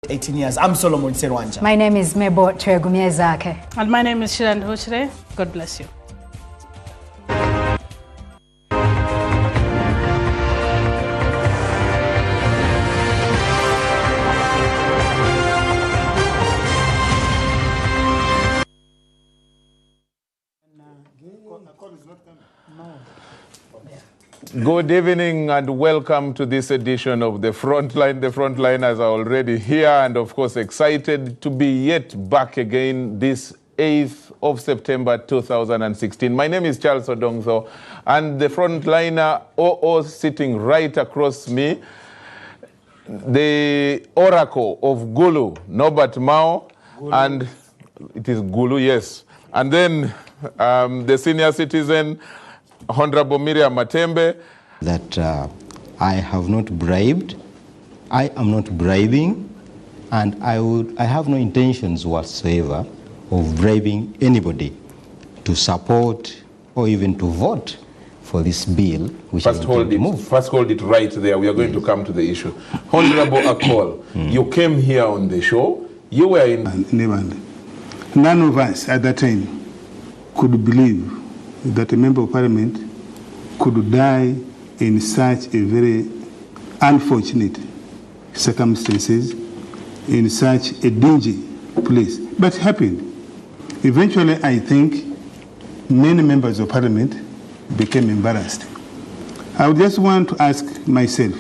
18 years. I'm Solomon Serwanja. My name is Mebo Twegumiezake. And my name is Shiran Hochre. God bless you. Good evening and welcome to this edition of The Frontline. The Frontliners are already here and of course excited to be yet back again this 8th of September 2016. My name is Charles Odongso and the Frontliner OO sitting right across me, the Oracle of Gulu, Norbert Mao, Gulu. And it is Gulu, yes. And then the senior citizen, Honorable Miriam Matembe. That I have not bribed, I am not bribing, and I have no intentions whatsoever of bribing anybody to support or even to vote for this bill, which First hold it right there. We are going to come to the issue. Honorable Akol, you came here on the show. You were in... None of us at that time could believe that a member of parliament could die in such a very unfortunate circumstances, in such a dingy place. But it happened. Eventually, I think many members of parliament became embarrassed. I would just want to ask myself,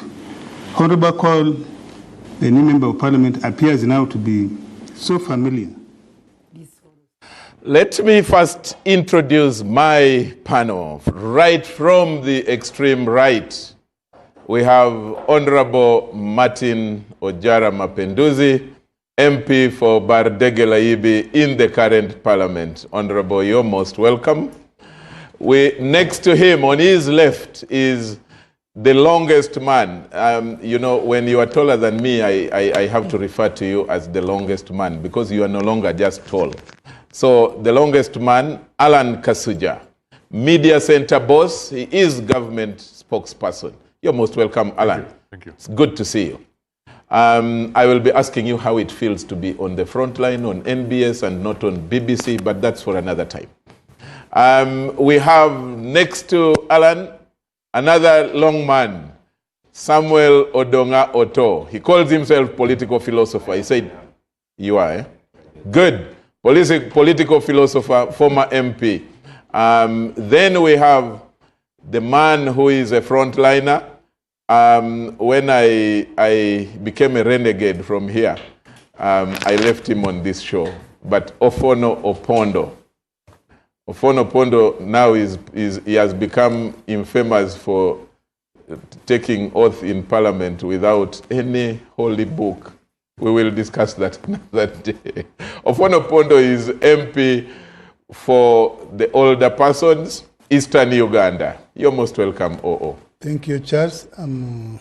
Honorable Call, a new member of parliament, appears now to be so familiar. Let me first introduce my panel. Right from the extreme right, we have Honorable Martin Ojara Mapenduzi, MP for Bardege-Laibi in the current parliament. Honorable, you're most welcome. Next to him, on his left, is the longest man. You know, when you are taller than me, I have to refer to you as the longest man because you are no longer just tall. So the longest man, Alan Kasuja, Media Center boss, he is government spokesperson. You're most welcome, Alan. Thank you. It's good to see you. I will be asking you how it feels to be on the front line on NBS and not on BBC, but that's for another time. We have next to Alan, another long man, Samuel Odonga Oto. He calls himself political philosopher. He said, you are, eh? Good. Political philosopher, former MP. Then we have the man who is a frontliner. When I became a renegade from here, I left him on this show. But Ofono Opondo. Ofono Opondo now he has become infamous for taking oath in parliament without any holy book. We will discuss that another day. Ofono Opondo is MP for the older persons, Eastern Uganda. You're most welcome, OO. Thank you, Charles. I'm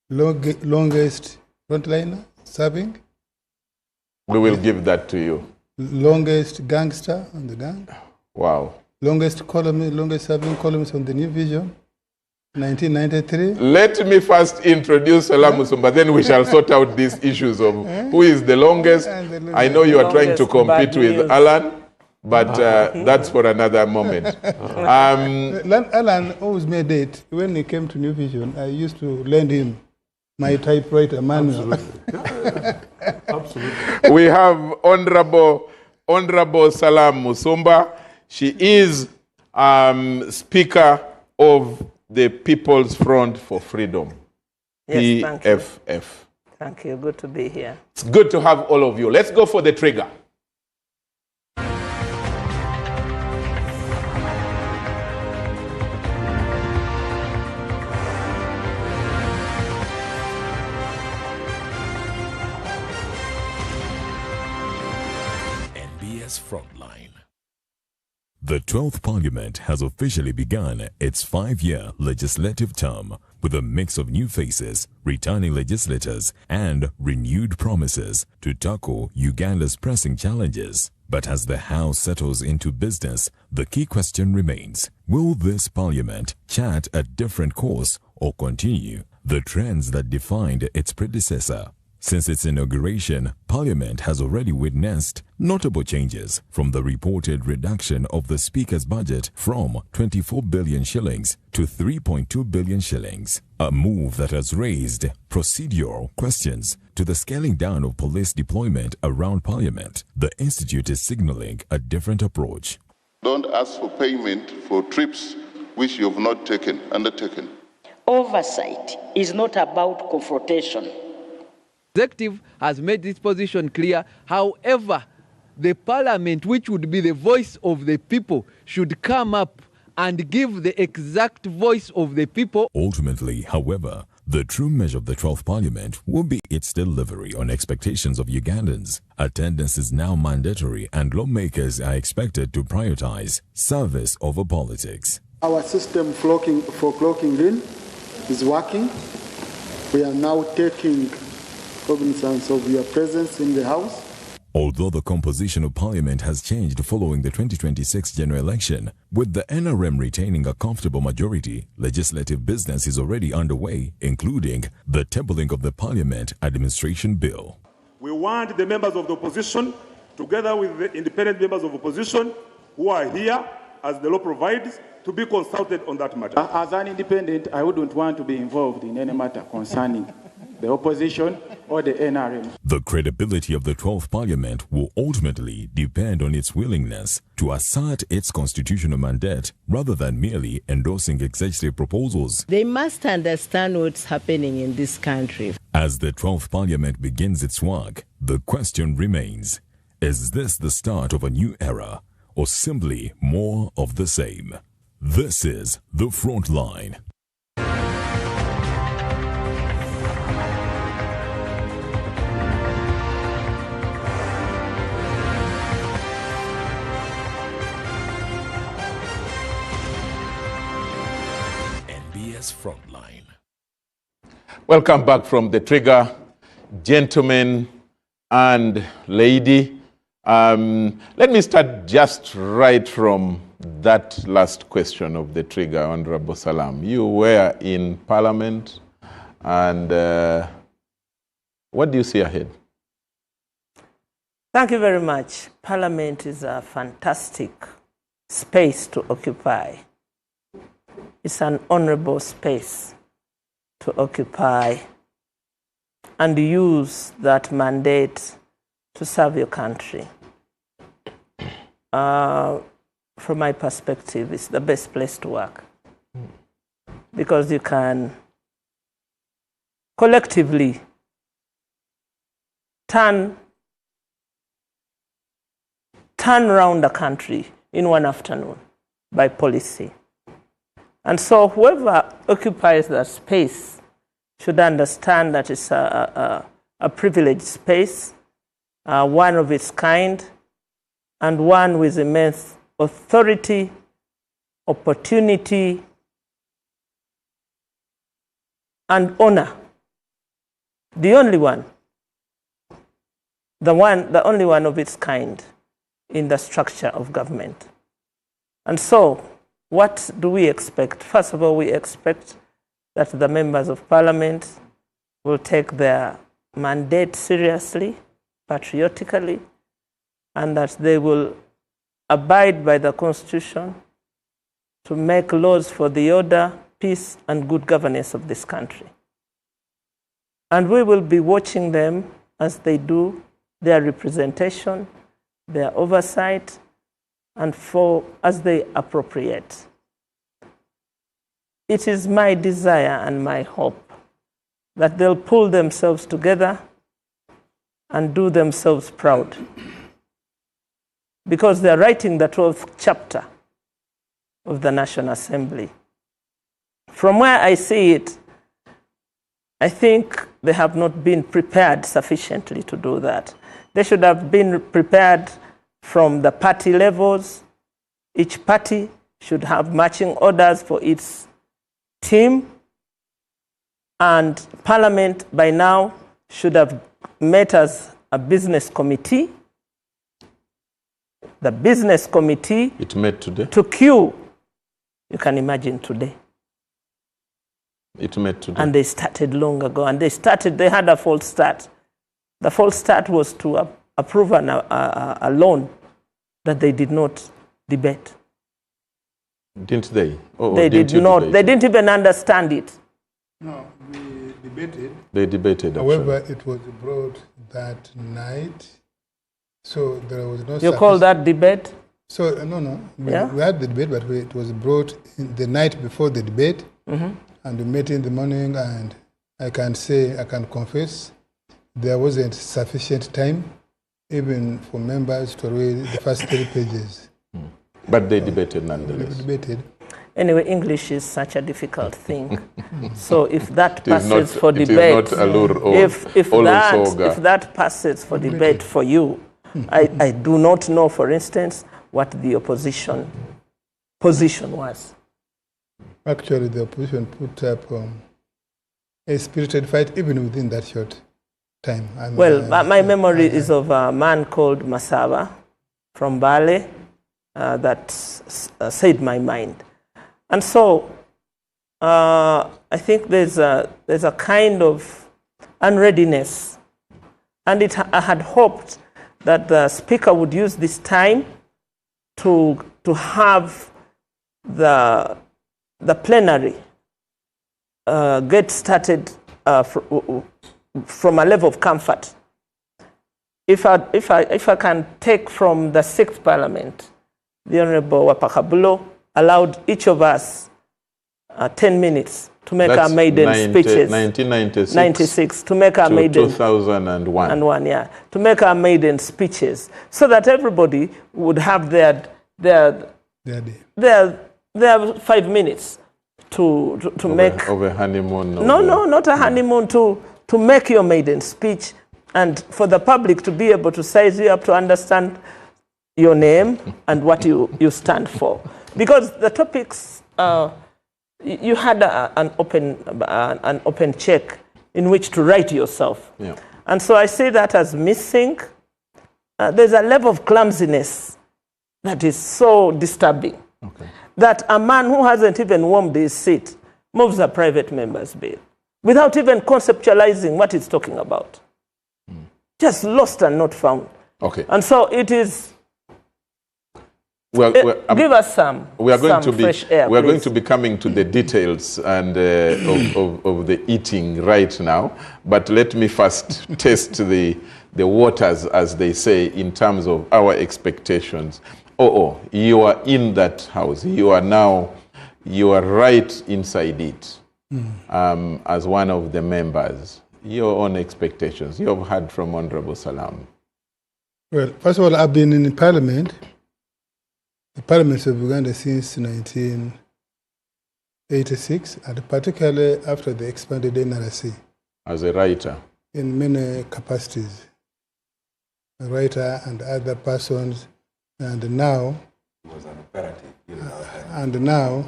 longest frontliner serving. We will give that to you. Longest gangster on the gang. Wow. Longest serving columnist on the New Vision. 1993. Let me first introduce Salam Musumba, then we shall sort out these issues of who is the longest. I know you are trying to compete with Alan, but that's for another moment. Alan owes me a date. When he came to New Vision, I used to lend him my typewriter manual. Absolutely. Absolutely. We have Honorable Salam Musumba. She is Speaker of the People's Front for Freedom, yes, PFF. Thank you. Good to be here. It's good to have all of you. Let's go for the trigger. NBS Frontline. The 12th Parliament has officially begun its 5-year legislative term with a mix of new faces, returning legislators, and renewed promises to tackle Uganda's pressing challenges. But as the House settles into business, the key question remains, will this Parliament chart a different course or continue the trends that defined its predecessor? Since its inauguration, Parliament has already witnessed notable changes, from the reported reduction of the Speaker's budget from 24 billion shillings to 3.2 billion shillings, a move that has raised procedural questions, to the scaling down of police deployment around Parliament. The Institute is signaling a different approach. Don't ask for payment for trips which you have not undertaken. Oversight is not about confrontation. The executive has made this position clear. However, the Parliament, which would be the voice of the people, should come up and give the exact voice of the people. Ultimately, however, the true measure of the 12th Parliament will be its delivery on expectations of Ugandans. Attendance is now mandatory, and lawmakers are expected to prioritize service over politics. Our system for clocking in is working. We are now taking cognizance of your presence in the House. Although the composition of Parliament has changed following the 2026 general election, with the NRM retaining a comfortable majority, legislative business is already underway, including the tabling of the Parliament Administration Bill. We want the members of the opposition, together with the independent members of opposition who are here, as the law provides, to be consulted on that matter. As an independent, I wouldn't want to be involved in any matter concerning the opposition or the NRM. The credibility of the 12th Parliament will ultimately depend on its willingness to assert its constitutional mandate rather than merely endorsing executive proposals. They must understand what's happening in this country. As the 12th Parliament begins its work, the question remains, is this the start of a new era or simply more of the same? This is The Frontline. NBS Frontline. Welcome back from the trigger, gentlemen and lady. Let me start just right from that last question of the trigger, Honorable Salam. You were in Parliament, and what do you see ahead? Thank you very much. Parliament is a fantastic space to occupy. It's an honorable space to occupy and use that mandate to serve your country. From my perspective, it's the best place to work because you can collectively turn around the country in one afternoon by policy. And so whoever occupies that space should understand that it's a privileged space, one of its kind, and one with immense authority, opportunity, and honor. The only one of its kind in the structure of government. And so, what do we expect? First of all, we expect that the members of Parliament will take their mandate seriously, patriotically, and that they will abide by the Constitution to make laws for the order, peace, and good governance of this country. And we will be watching them as they do their representation, their oversight, and as they appropriate. It is my desire and my hope that they'll pull themselves together and do themselves proud, because they're writing the 12th chapter of the National Assembly. From where I see it, I think they have not been prepared sufficiently to do that. They should have been prepared from the party levels. Each party should have marching orders for its team, and Parliament by now should have met as a business committee. The business committee it met today. To queue, you can imagine today. It met today. And they started long ago, and they had a false start The false start was to approve a loan that they did not debate. Didn't they? They did not. Debate? They didn't even understand it. No, we debated. They debated. However, it was brought that night, so there was no. You call that debate? So no. We had the debate, but it was brought in the night before the debate, and we met in the morning. And I can confess, there wasn't sufficient time, even for members to read the first 3 pages. But they debated nonetheless. They debated. Anyway, English is such a difficult thing. So if that passes for debate, if that passes for debate for you, I do not know, for instance, what the opposition position was. Actually, the opposition put up a spirited fight even within that short time. My memory is of a man called Masaba from Bale that said my mind. And so I think there's a kind of unreadiness. And I had hoped that the speaker would use this time to have the plenary get started from a level of comfort. If I can take from the 6th Parliament, the Honorable Wapakabulo allowed each of us 10 minutes to make our maiden speeches. 1996 to make our maiden 2001. To make our maiden speeches, so that everybody would have their 5 minutes to make of a honeymoon. No, not a honeymoon. To make your maiden speech, and for the public to be able to size you up to understand your name and what you stand for. Because the topics, you had an open check in which to write yourself. Yeah. And so I say that as missing. There's a level of clumsiness that is so disturbing. Okay. That a man who hasn't even warmed his seat moves a private member's bill without even conceptualizing what it's talking about. Just lost and not found. Okay. And so it is. Give us some. We are going fresh air. We are going to be coming to the details and of the eating right now. But let me first test the waters, as they say, in terms of our expectations. You are in that house. You are right inside it. As one of the members. Your own expectations. You have heard from Honorable Salam. Well, first of all, I've been in Parliament. The Parliament of Uganda since 1986, and particularly after the expanded NRC. As a writer? In many capacities. A writer and other persons, and now... He was an operative. And now...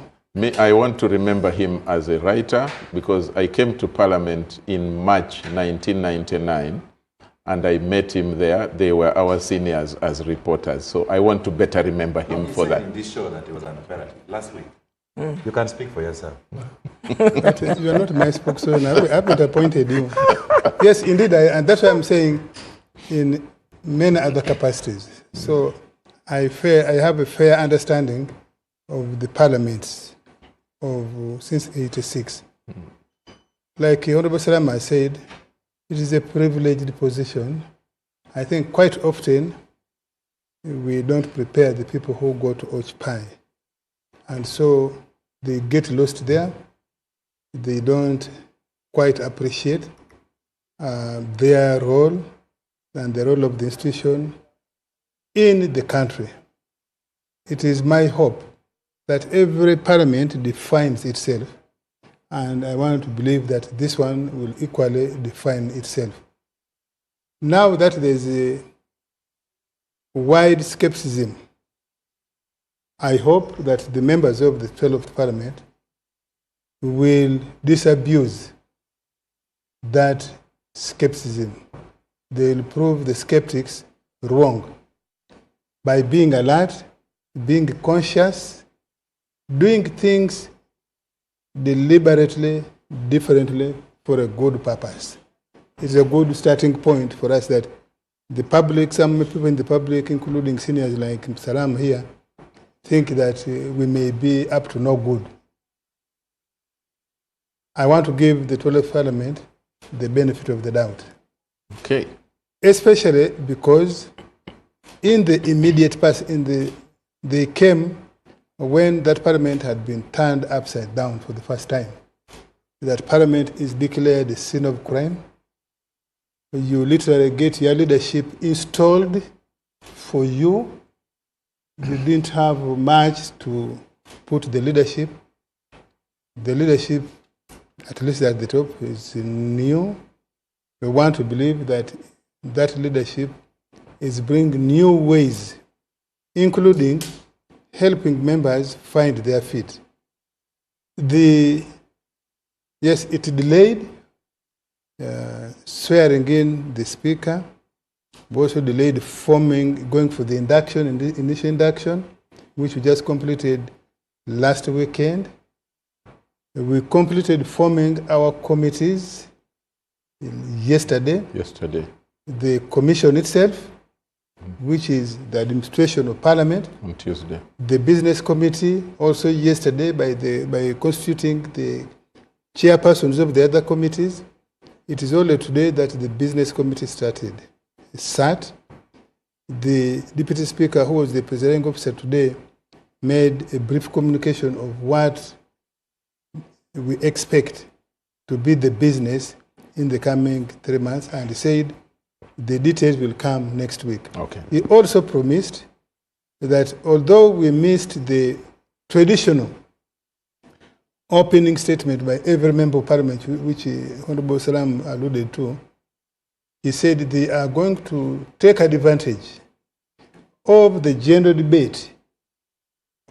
I want to remember him as a writer because I came to Parliament in March 1999. And I met him there. They were our seniors as reporters. So I want to better remember him for that. In this show that he was an operative last week. You can speak for yourself. You are not my spokesman. I haven't appointed you. Yes, indeed. And that's why I'm saying in many other capacities. So I have a fair understanding of the parliaments since '86. Like Honorable Salama said, it is a privileged position. I think quite often we don't prepare the people who go to occupy. And so they get lost there. They don't quite appreciate their role and the role of the institution in the country. It is my hope that every parliament defines itself. And I want to believe that this one will equally define itself. Now that there's a wide skepticism, I hope that the members of the 12th Parliament will disabuse that skepticism. They'll prove the skeptics wrong by being alert, being conscious, doing things deliberately, differently, for a good purpose. it's a good starting point for us that the public, some people in the public, including seniors like Salam here, think that we may be up to no good. I want to give the 12th Parliament the benefit of the doubt. Okay. Especially because in the immediate past, they came when that Parliament had been turned upside down for the first time. That Parliament is declared a sin of crime. You literally get your leadership installed for you. You didn't have much to put the leadership. The leadership, at least at the top, is new. We want to believe that that leadership is bringing new ways, including helping members find their feet. Yes, it delayed swearing in the speaker. We also delayed going for the induction, initial induction, which we just completed last weekend. We completed forming our committees yesterday. The commission itself, which is the administration of Parliament. On Tuesday. The business committee also yesterday by constituting the chairpersons of the other committees. It is only today that the business committee started. It sat. The deputy speaker, who was the presiding officer today, made a brief communication of what we expect to be the business in the coming 3 months, and he said the details will come next week. Okay. He also promised that although we missed the traditional opening statement by every member of Parliament, which Honorable Salam alluded to, he said they are going to take advantage of the general debate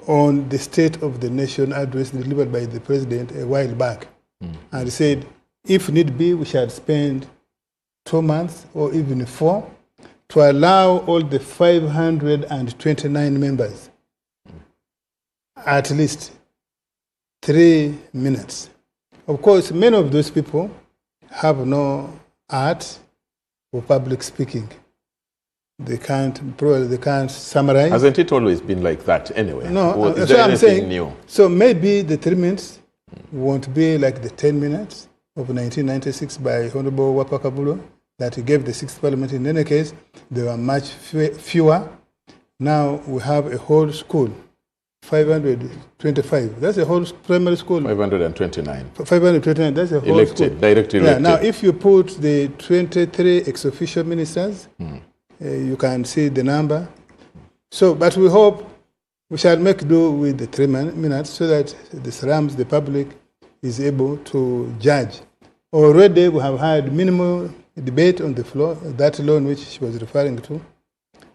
on the State of the Nation address delivered by the President a while back. And he said, if need be, we shall spend 2 months or even 4 to allow all the 529 members at least 3 minutes. Of course, many of those people have no art or public speaking. They can't summarize. Hasn't it always been like that anyway? No, is there anything new? So maybe the 3 minutes won't be like the 10 minutes of 1996 by Honorable Wapakabulo that he gave the 6th Parliament. In any case, there were much fewer. Now we have a whole school, 525. That's a whole primary school. 529. 529, that's a whole elected, school. directly elected. Now, if you put the 23 ex-officio ministers, you can see the number. So, but we hope we shall make do with the 3 minutes so that the Salams, the public, is able to judge. Already we have had minimal debate on the floor, that law in which she was referring to,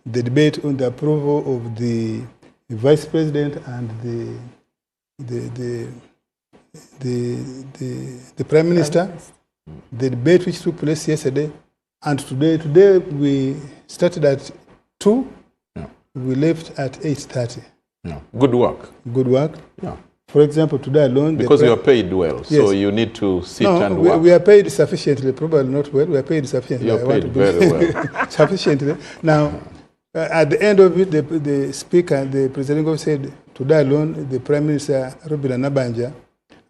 the debate on the approval of the Vice President and the Prime Minister, the debate which took place yesterday, and today we started at 2, we left at 8:30. Yeah. Good work. Good work. Yeah. For example, today alone... Because you are paid well, so you need to sit and work. We are paid sufficiently, probably not well, we are paid sufficiently. You are paid very well. Sufficiently. Now, at the end of it, the speaker, the president said, today alone, the Prime Minister, Robina Nabanja,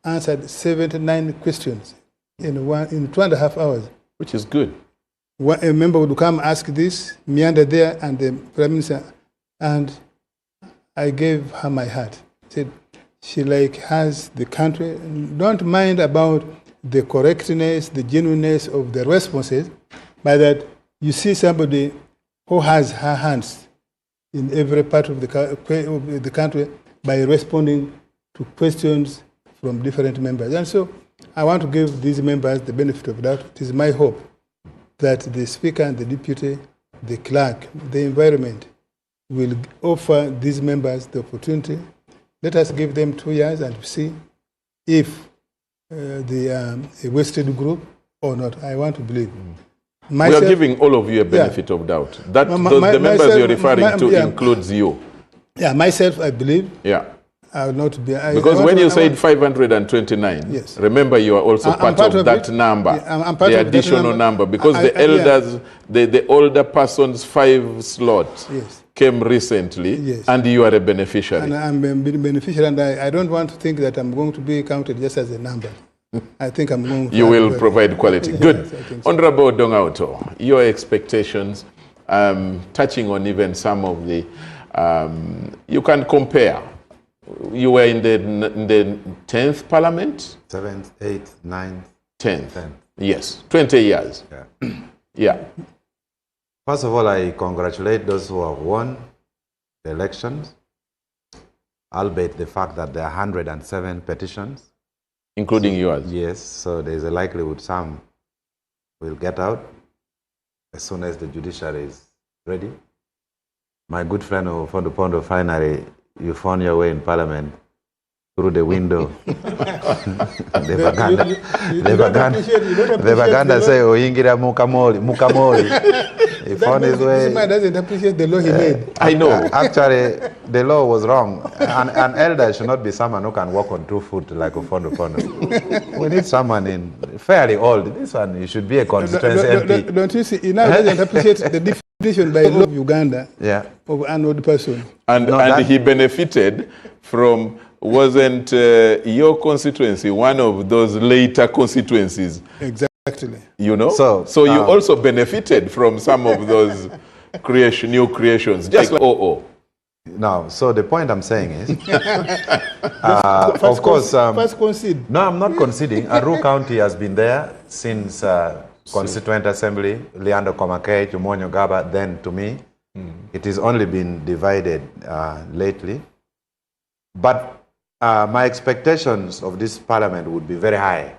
answered 79 questions in 2.5 hours. Which is good. A member would come ask this, meander there, and the Prime Minister, and I gave her my heart. Said, she has the country, don't mind about the correctness, the genuineness of the responses, but that you see somebody who has her hands in every part of the country by responding to questions from different members. And so I want to give these members the benefit of that. It is my hope that the Speaker and the Deputy, the Clerk, the environment will offer these members the opportunity. Let us give them 2 years and see if they are a wasted group or not. I want to believe. Myself, we are giving all of you a benefit of doubt. That the members you're referring to includes you. Yeah, myself, I believe. Yeah. I will not be. Because when you said 529, yes. Remember you are also part of that number, the additional number, because the elders, the older person's 5 slots came recently, and you are a beneficiary. And I'm a beneficiary, and I don't want to think that I'm going to be counted just as a number. I think I'm going to... You will provide quality. Good. So. Honorable Dongauto, your expectations, touching on even some of the... you can compare. You were in the 10th parliament? 7th, 8th, 9th, 10th. Yes, 20 years. Yeah. Yeah. First of all, I congratulate those who have won the elections, albeit the fact that there are 107 petitions. Including yours? Yes, so there is a likelihood some will get out as soon as the judiciary is ready. My good friend Fondo finally, you found your way in Parliament through the window. The Baganda say, "Oingira mukamoli." He found his way. This man doesn't appreciate the law he made. I know. Actually, the law was wrong. An elder should not be someone who can walk on 2 feet like Fondo. We need someone in fairly old. This one, you should be a constituency MP. Don't you see? He now doesn't appreciate the definition by law of Uganda of an old person. And he benefited from, wasn't your constituency one of those later constituencies? Exactly. You know? So you also benefited from some of those new creations, just like OO. No, so the point I'm saying is, of course... first concede. No, I'm not conceding. Aru County has been there since Constituent Assembly, Leandro Komakei to Monyo Gaba, then to me. It has only been divided lately. But my expectations of this parliament would be very high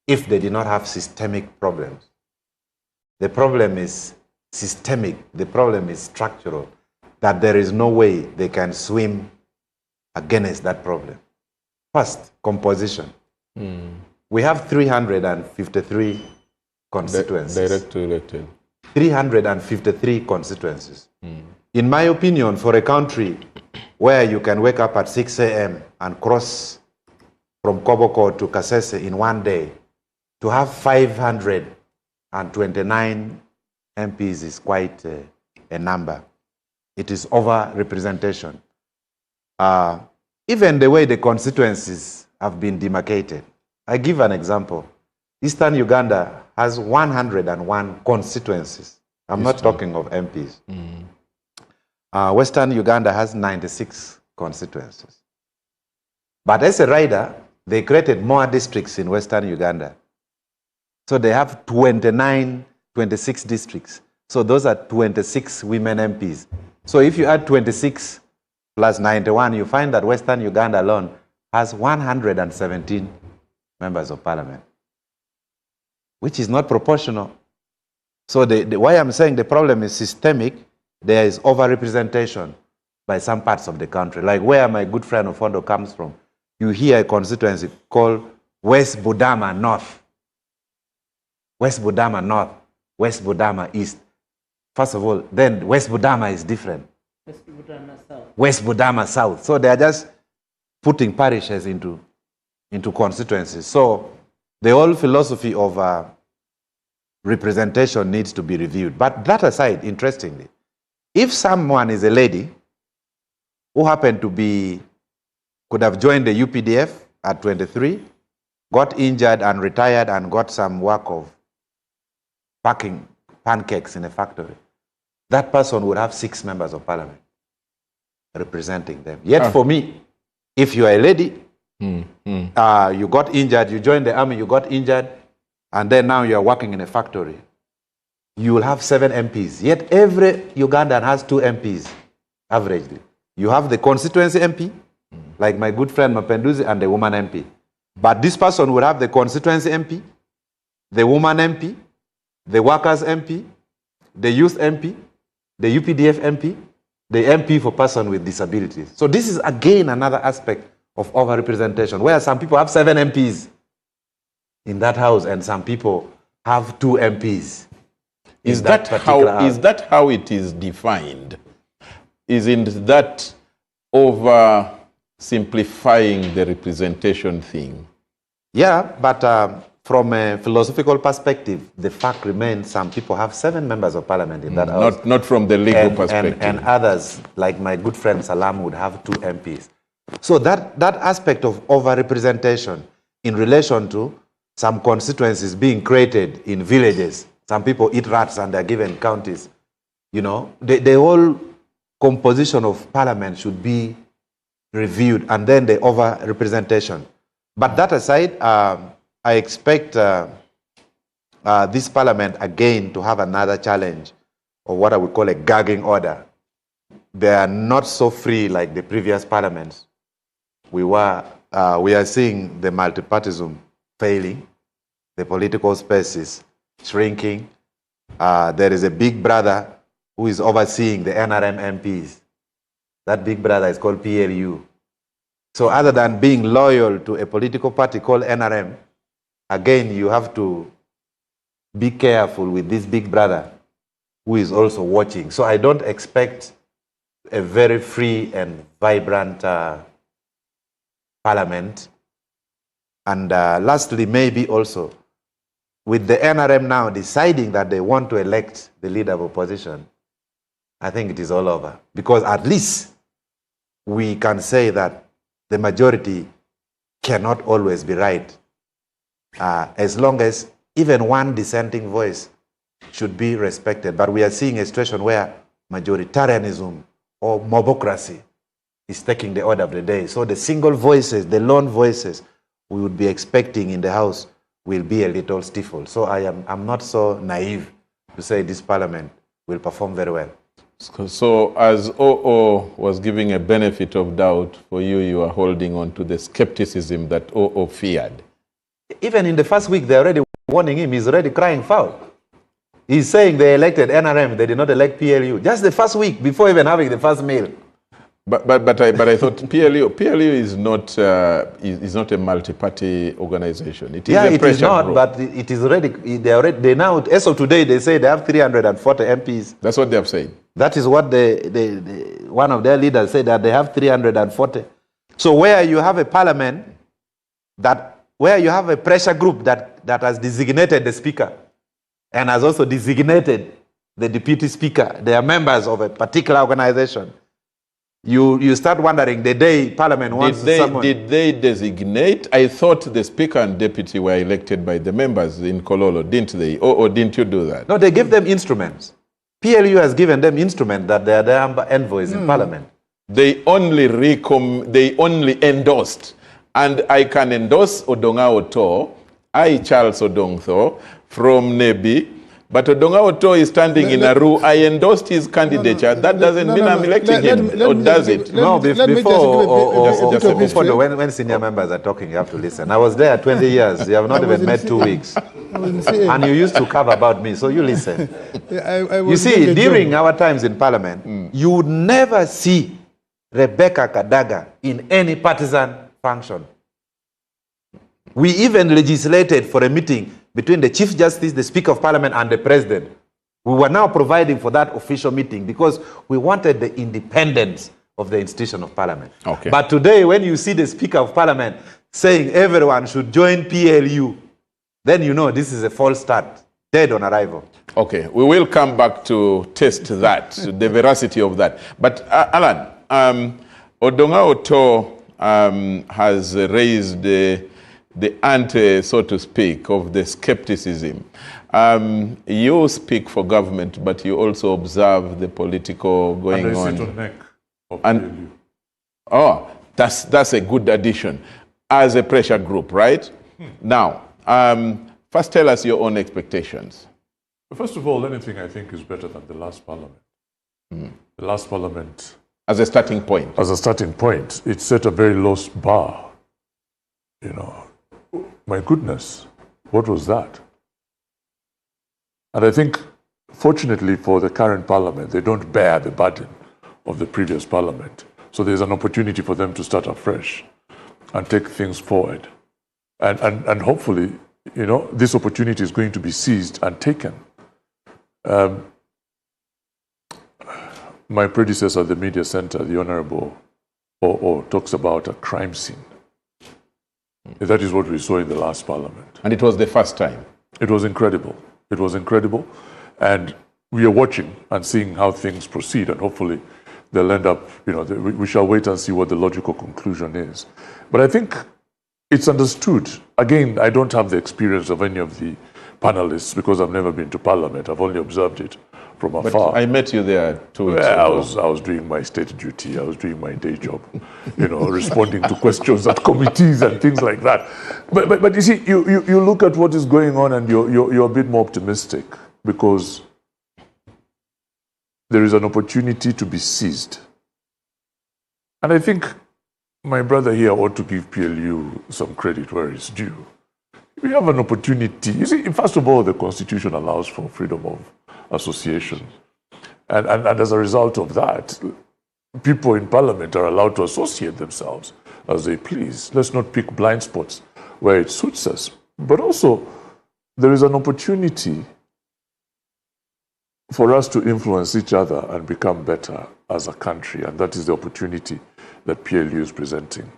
if they did not have systemic problems. The problem is systemic. The problem is structural, that there is no way they can swim against that problem. First, composition. We have 353 constituencies. Direct to elected. 353 constituencies. In my opinion, for a country where you can wake up at 6 a.m. and cross from Koboko to Kasese in one day, to have 529 MPs is quite a number. It is over-representation. Even the way the constituencies have been demarcated. I give an example. Eastern Uganda has 101 constituencies. I'm not talking of MPs. Western Uganda has 96 constituencies. But as a rider, they created more districts in Western Uganda. So they have 26 districts. So those are 26 women MPs. So if you add 26 plus 91, you find that Western Uganda alone has 117 members of parliament, which is not proportional. So why I'm saying the problem is systemic, there is over-representation by some parts of the country. Like where my good friend Ofondo comes from, you hear a constituency called West Budama North. West Budama North, West Budama East. First of all, then West Budama is different. West Budama South. West Budama South. So they are just putting parishes into constituencies. So the whole philosophy of representation needs to be reviewed. But that aside, interestingly, if someone is a lady who happened to be, could have joined the UPDF at 23, got injured and retired and got some work of packing pancakes in a factory, that person would have 6 members of parliament representing them. Yet for me, if you are a lady, you got injured, you joined the army, you got injured, and then now you are working in a factory, you will have 7 MPs. Yet every Ugandan has 2 MPs, averagely. You have the constituency MP, like my good friend Mapenduzi, and the woman MP. But this person would have the constituency MP, the woman MP, the workers MP, the youth MP, the UPDF MP, the MP for person with disabilities. So this is again another aspect of over-representation, where some people have 7 MPs in that house and some people have 2 MPs. Is that how it is defined? Isn't that over simplifying the representation thing. Yeah, but from a philosophical perspective, the fact remains some people have 7 members of parliament in that house. Not from the legal perspective. And others, like my good friend Salam, would have 2 MPs. So that aspect of over-representation in relation to some constituencies being created in villages, some people eat rats and they're given counties, you know, the whole composition of parliament should be reviewed, and then the over-representation. But that aside, I expect this parliament again to have another challenge of what I would call a gagging order. They are not so free like the previous parliaments. We are seeing the multipartism failing, the political space is shrinking. There is a big brother who is overseeing the NRM MPs. That big brother is called PLU. So other than being loyal to a political party called NRM, again, you have to be careful with this big brother who is also watching. So I don't expect a very free and vibrant parliament. And lastly, maybe also, with the NRM now deciding that they want to elect the leader of opposition, I think it is all over. Because at least we can say that the majority cannot always be right, as long as even one dissenting voice should be respected. But we are seeing a situation where majoritarianism or mobocracy is taking the order of the day. So the single voices, the lone voices we would be expecting in the House will be a little stifled. So I'm not so naive to say this parliament will perform very well. So as OO was giving a benefit of doubt for you, you are holding on to the skepticism that OO feared. Even in the first week, they're already warning him. He's already crying foul. He's saying they elected NRM, they did not elect PLU. Just the first week, before even having the first meal. But I thought PLU is not a multi-party organization. It is a it is not, group. but it is already. They now, as of today, they say they have 340 MPs. That's what they have said. That is what one of their leaders said, that they have 340. So where you have a parliament where you have a pressure group that has designated the speaker and has also designated the deputy speaker, they are members of a particular organization. You start wondering, the day parliament wants someone... Did they designate? I thought the speaker and deputy were elected by the members in Kololo, didn't they? Or didn't you do that? No, they gave them instruments. PLU has given them instruments that they are the envoys in parliament. They only endorsed. And I can endorse Odonga Oto, Charles Odongtho, from Nebi, but Odonga Oto is standing in Aru. I endorsed his candidature. That doesn't mean I'm electing him, or does it? No, before when senior members are talking, you have to listen. I was there 20 years. You have not even met 2 weeks. And you used to cover about me, so you listen. You see, during our times in parliament, you would never see Rebecca Kadaga in any partisan function. We even legislated for a meeting between the Chief Justice, the Speaker of Parliament, and the President. We were now providing for that official meeting because we wanted the independence of the institution of Parliament. Okay. But today, when you see the Speaker of Parliament saying everyone should join PLU, then you know this is a false start, dead on arrival. Okay, we will come back to test that, the veracity of that. But Alan, Odonga Oto has raised the ante, so to speak, of the skepticism. You speak for government, but you also observe the political going on. And I sit on neck of PLU. Oh, that's a good addition as a pressure group, right? Now, first tell us your own expectations. First of all, anything I think is better than the last parliament. The last parliament... As a starting point. As a starting point. It set a very low bar. You know, my goodness, what was that? And I think, fortunately for the current parliament, they don't bear the burden of the previous parliament. So there's an opportunity for them to start afresh and take things forward. And hopefully, you know, this opportunity is going to be seized and taken. My predecessor at the media center, the Honorable or talks about a crime scene. That is what we saw in the last parliament. And it was the first time. It was incredible. It was incredible. And we are watching and seeing how things proceed, and hopefully they'll end up, we shall wait and see what the logical conclusion is. But I think it's understood. Again, I don't have the experience of any of the panelists because I've never been to parliament. I've only observed it from afar. But I met you there 2 weeks ago. ago. I was doing my state duty. I was doing my day job, responding to questions at committees and things like that. But you see, you look at what is going on and you're a bit more optimistic because there is an opportunity to be seized. And I think my brother here ought to give PLU some credit where it's due. We have an opportunity. You see, first of all, the Constitution allows for freedom of association. And as a result of that, people in Parliament are allowed to associate themselves as they please. Let's not pick blind spots where it suits us. But also, there is an opportunity for us to influence each other and become better as a country. And that is the opportunity that PLU is presenting.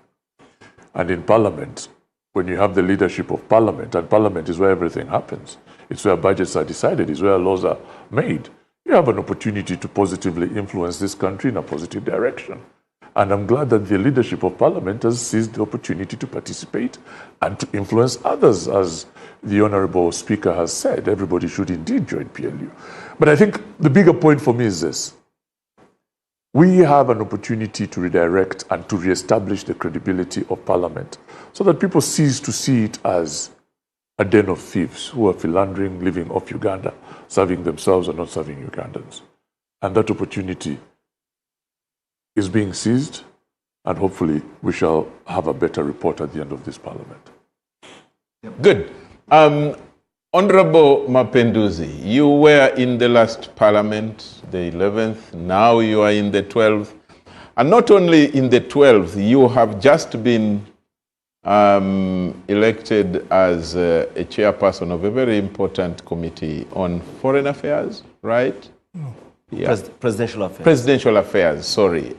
And in Parliament, when you have the leadership of Parliament, and Parliament is where everything happens, it's where budgets are decided, it's where laws are made, you have an opportunity to positively influence this country in a positive direction. And I'm glad that the leadership of Parliament has seized the opportunity to participate and to influence others. As the Honourable Speaker has said, everybody should indeed join PLU. But I think the bigger point for me is this. We have an opportunity to redirect and to re-establish the credibility of Parliament so that people cease to see it as a den of thieves who are philandering, living off Uganda, serving themselves and not serving Ugandans. And that opportunity is being seized, and hopefully we shall have a better report at the end of this Parliament. Good. Honorable Mapenduzi, you were in the last Parliament, the 11th, now you are in the 12th. And not only in the 12th, you have just been elected as a chairperson of a very important committee on foreign affairs, right? No. Yeah. Presidential affairs. Presidential affairs, sorry.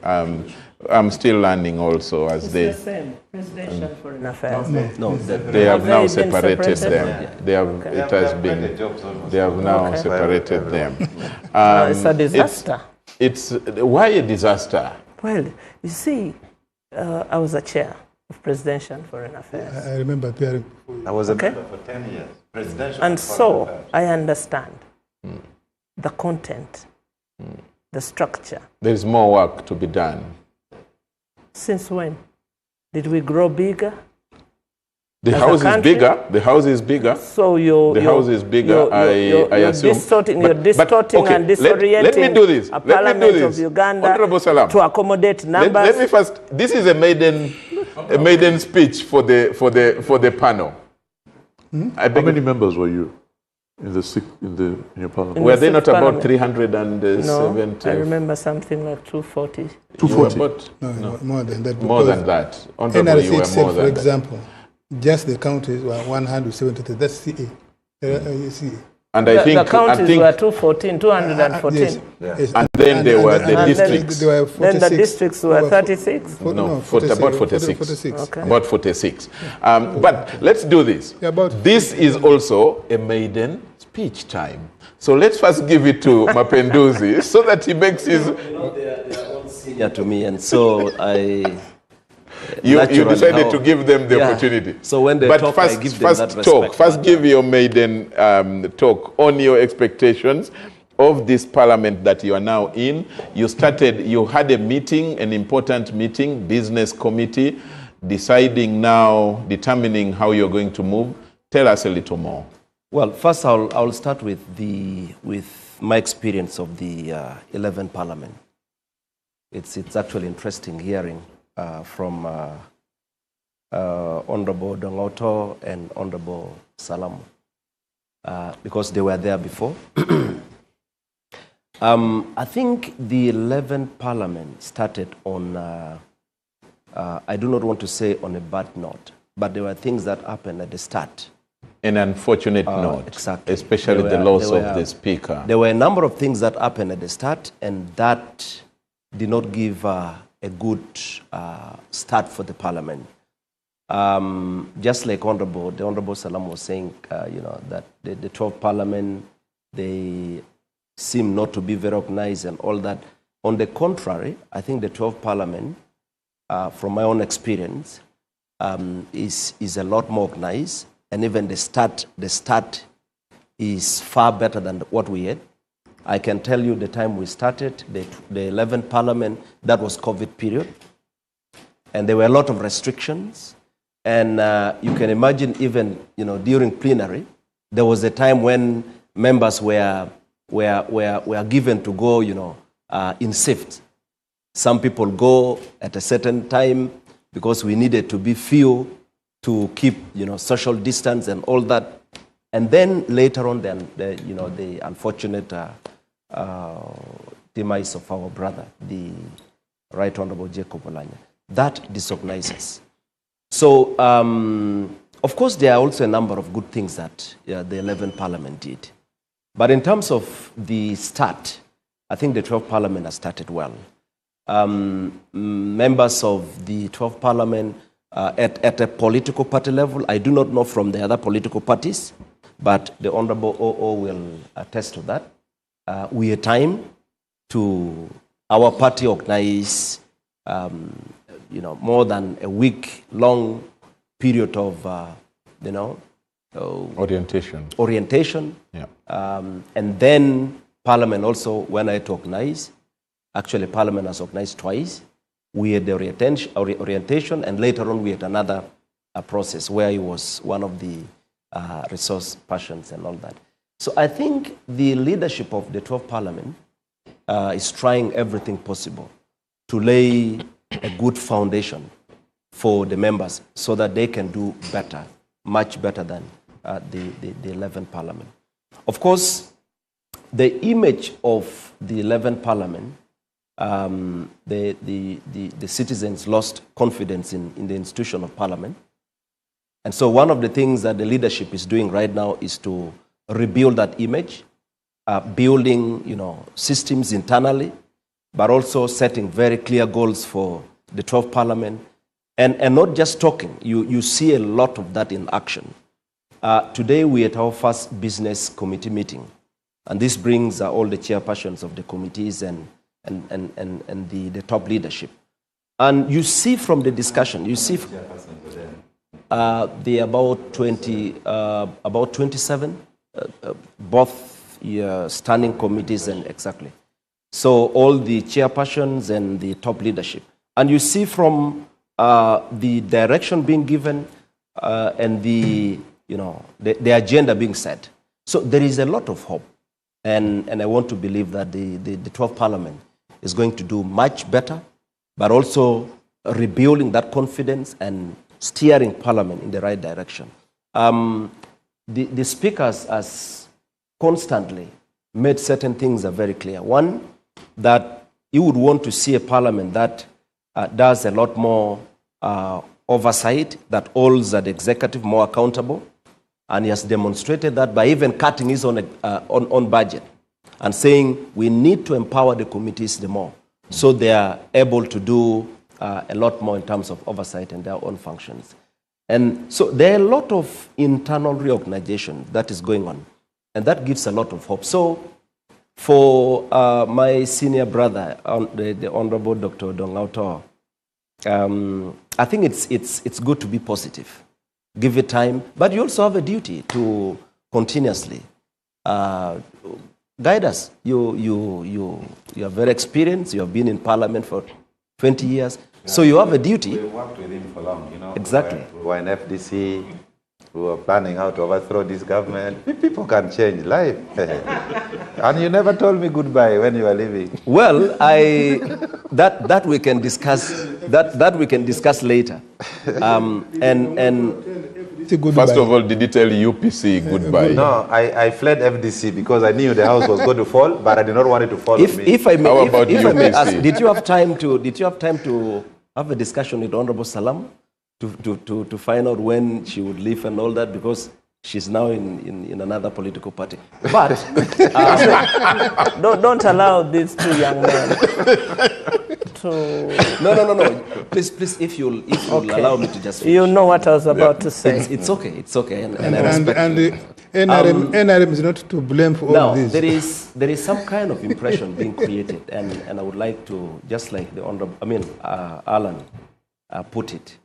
I'm still learning also as it's they... the same, presidential foreign affairs. No, they have now separated them. Yeah. They have, Okay. It has been, they have now separated them. It's a disaster. Why a disaster? Well, you see, I was a chair of presidential foreign affairs. I remember appearing. I was a member for 10 years. Presidential and so affairs. I understand the content, the structure. There is more work to be done. Since when? Did we grow bigger? The house is bigger. The house is bigger. So the house is bigger. I assume. You're distorting and disorienting. Let me do this. A parliament of Uganda Honorable Salam, to accommodate numbers. Let me first. This is a maiden speech for the panel. How many members were you in your parliament? Were they not about 370? No, I remember something like 240. 240? No, more than that. More than that. NRC itself, for example, just the counties were 173. That's CA. And I think the counties were 214. Yes. Yes. And then there were the districts. Then the districts were 36? No, about 46. 46. Okay. About 46. But let's do this. This is also a maiden speech time. So let's first give it to Mapenduzi so that he makes his... They are all senior to me, and so You decided to give them the opportunity. So when they talk, I give them that respect. First give your maiden talk on your expectations of this parliament that you are now in. You had a meeting, an important meeting, business committee, determining how you're going to move. Tell us a little more. Well, first I'll start with my experience of the 11th Parliament. It's actually interesting hearing from Honorable Dongoto and Honorable Salamu because they were there before. I think the 11th Parliament started on, I do not want to say on a bad note, but there were things that happened at the start. An unfortunate note, exactly. Especially the loss of the Speaker. There were a number of things that happened at the start, and that did not give a good start for the parliament. Just like the Honorable Salam was saying, that the 12th parliament, they seem not to be very organized and all that. On the contrary, I think the 12th parliament, from my own experience, is a lot more organized, and even the start is far better than what we had. I can tell you the time we started, the 11th parliament, that was COVID period, and there were a lot of restrictions. And you can imagine even during plenary, there was a time when members were given to go in shifts. Some people go at a certain time because we needed to be few to keep social distance and all that. And then later on, the unfortunate demise of our brother, the Right Honorable Jacob Olanya, that disorganizes. So, of course, there are also a number of good things that the 11th Parliament did. But in terms of the start, I think the 12th Parliament has started well. Members of the 12th Parliament at a political party level, I do not know from the other political parties, but the Honorable OO will attest to that. We had time to our party organize more than a week-long period of, orientation. Yeah. And then Parliament also went out to organize. Actually, Parliament has organized twice. We had the orientation, and later on we had another process where he was one of the resource persons and all that. So I think the leadership of the 12th Parliament is trying everything possible to lay a good foundation for the members so that they can do better, much better than the 11th Parliament. Of course, the image of the 11th Parliament, the citizens lost confidence in the institution of Parliament. And so one of the things that the leadership is doing right now is to rebuild that image, building systems internally, but also setting very clear goals for the 12th Parliament, and not just talking. You see a lot of that in action. Today we had our first business committee meeting, and this brings all the chairpersons of the committees and the top leadership. And you see from the discussion, you see the about 27, both standing committees and exactly. So all the chairpersons and the top leadership. And you see from the direction being given and the agenda being set. So there is a lot of hope. And I want to believe that the 12th Parliament is going to do much better, but also rebuilding that confidence and steering Parliament in the right direction. The speakers has constantly made certain things are very clear. One, that you would want to see a Parliament that does a lot more oversight, that holds the executive more accountable, and he has demonstrated that by even cutting his own budget and saying we need to empower the committees the more so they are able to do a lot more in terms of oversight and their own functions. And so there are a lot of internal reorganization that is going on, and that gives a lot of hope. So for my senior brother, the Honorable Dr. Dongauto, I think it's good to be positive. Give it time, but you also have a duty to continuously guide us. You are very experienced. You have been in Parliament for 20 years, so you have a duty. We worked with him for long, Exactly. We were in FDC. We were planning how to overthrow this government. People can change life. And you never told me goodbye when you were leaving. Well, that we can discuss. That we can discuss later. First of all, did he tell UPC goodbye? No, I fled FDC because I knew the house was going to fall, but I did not want it to fall on me. If I may ask, did you have time to have a discussion with Honorable Salam to find out when she would leave and all that? Because She's now in another political party. But don't allow these two young men to... No. Please, if you'll allow me to just finish. You know what I was about to say. It's okay. And the NRM is not to blame for all this. There is some kind of impression being created, and I would like to, just like the Honorable, Alan put it.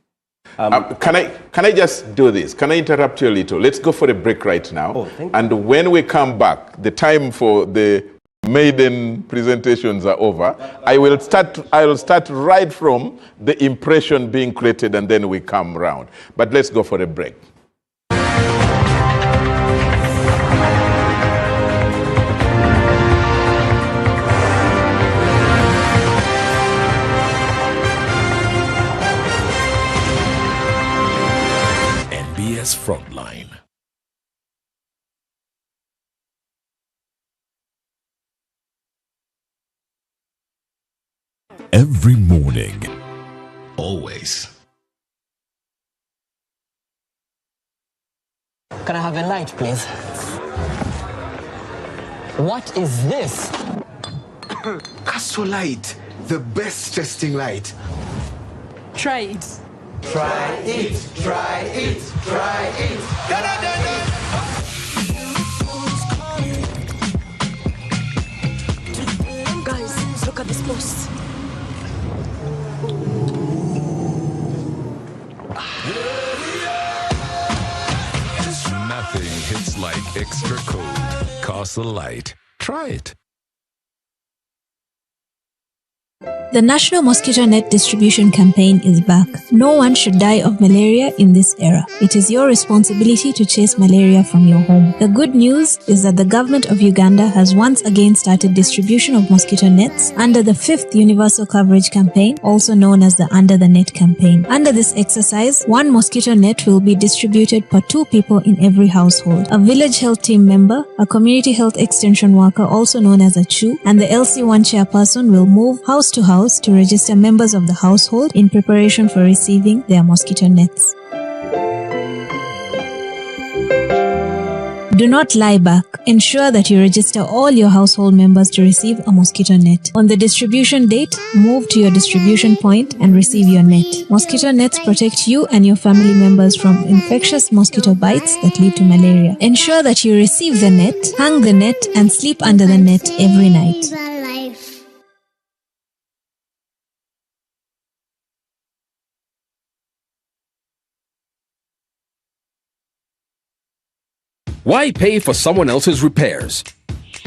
Can I just do this? Can I interrupt you a little? Let's go for a break right now. Oh, thank you. And when we come back, the time for the maiden presentations are over. I'll start right from the impression being created, and then we come round. But let's go for a break. NBS Frontline. Every morning. Always. Can I have a light, please? What is this? Castor Light, the best testing light. Try it. Try it, try it, try it. Da, da, da, da. Guys, look at this post. Nothing hits like extra cold. Castle Light. Try it. The National Mosquito Net Distribution Campaign is back. No one should die of malaria in this era. It is your responsibility to chase malaria from your home. The good news is that the government of Uganda has once again started distribution of mosquito nets under the 5th Universal Coverage Campaign, also known as the Under the Net campaign. Under this exercise, 1 mosquito net will be distributed per 2 people in every household. A village health team member, a community health extension worker, also known as a CHU, and the LC1 chairperson will move house to house to register members of the household in preparation for receiving their mosquito nets. Do not lie back. Ensure that you register all your household members to receive a mosquito net. On the distribution date, move to your distribution point and receive your net. Mosquito nets protect you and your family members from infectious mosquito bites that lead to malaria. Ensure that you receive the net, hang the net, and sleep under the net every night. Why pay for someone else's repairs?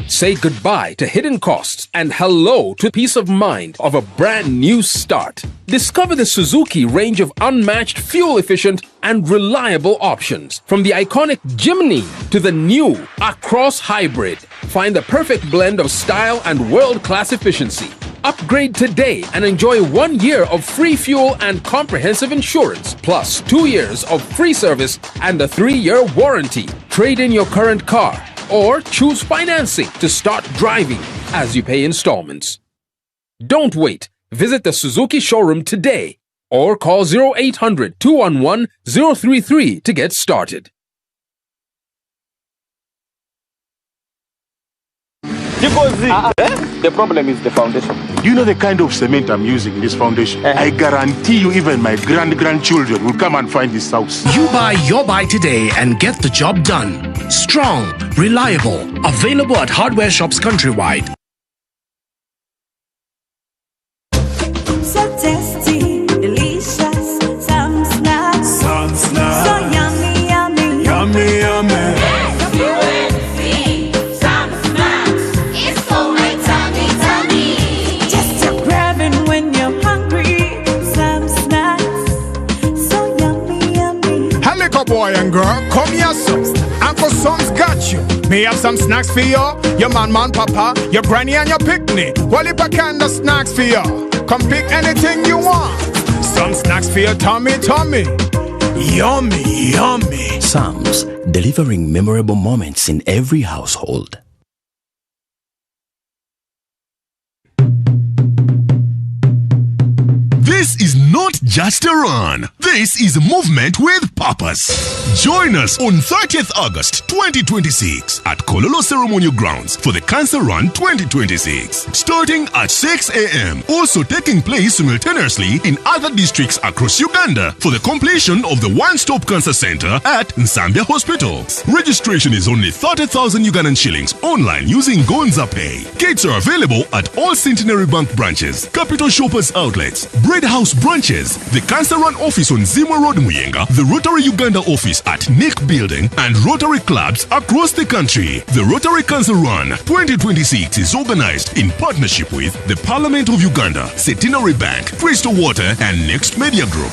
Say goodbye to hidden costs and hello to peace of mind of a brand new start. Discover the Suzuki range of unmatched, fuel-efficient and reliable options. From the iconic Jimny to the new Across Hybrid. Find the perfect blend of style and world-class efficiency. Upgrade today and enjoy 1 year of free fuel and comprehensive insurance, plus 2 years of free service and a 3-year warranty. Trade in your current car or choose financing to start driving as you pay installments. Don't wait. Visit the Suzuki showroom today or call 0800-211-033 to get started. The problem is the foundation. Do you know the kind of cement I'm using in this foundation? I guarantee you even my grandchildren will come and find this house. You buy your buy today and get the job done. Strong, reliable, available at hardware shops countrywide. So tasty, delicious, some snacks. Some snacks. So yummy, yummy. Yummy, yummy. Boy and girl, come here, so Uncle Son's got you. May have some snacks for you, your man, papa, your granny and your picnic. Well, if I kind of snacks for you, come pick anything you want. Some snacks for your tummy. Yummy, yummy. Sam's, delivering memorable moments in every household. This is not just a run. This is a movement with purpose. Join us on 30th August 2026 at Kololo Ceremonial Grounds for the Cancer Run 2026. Starting at 6 a.m. Also taking place simultaneously in other districts across Uganda for the completion of the One-Stop Cancer Center at Nsambya Hospital. Registration is only 30,000 Ugandan shillings online using Gonza Pay. Gates are available at all Centenary Bank branches, Capital Shoppers outlets, Bread House branches, the Cancer Run office on Zimwa Road, Muyenga, the Rotary Uganda office at Nick Building, and Rotary clubs across the country. The Rotary Cancer Run 2026 is organized in partnership with the Parliament of Uganda, Centenary Bank, Crystal Water, and Next Media Group.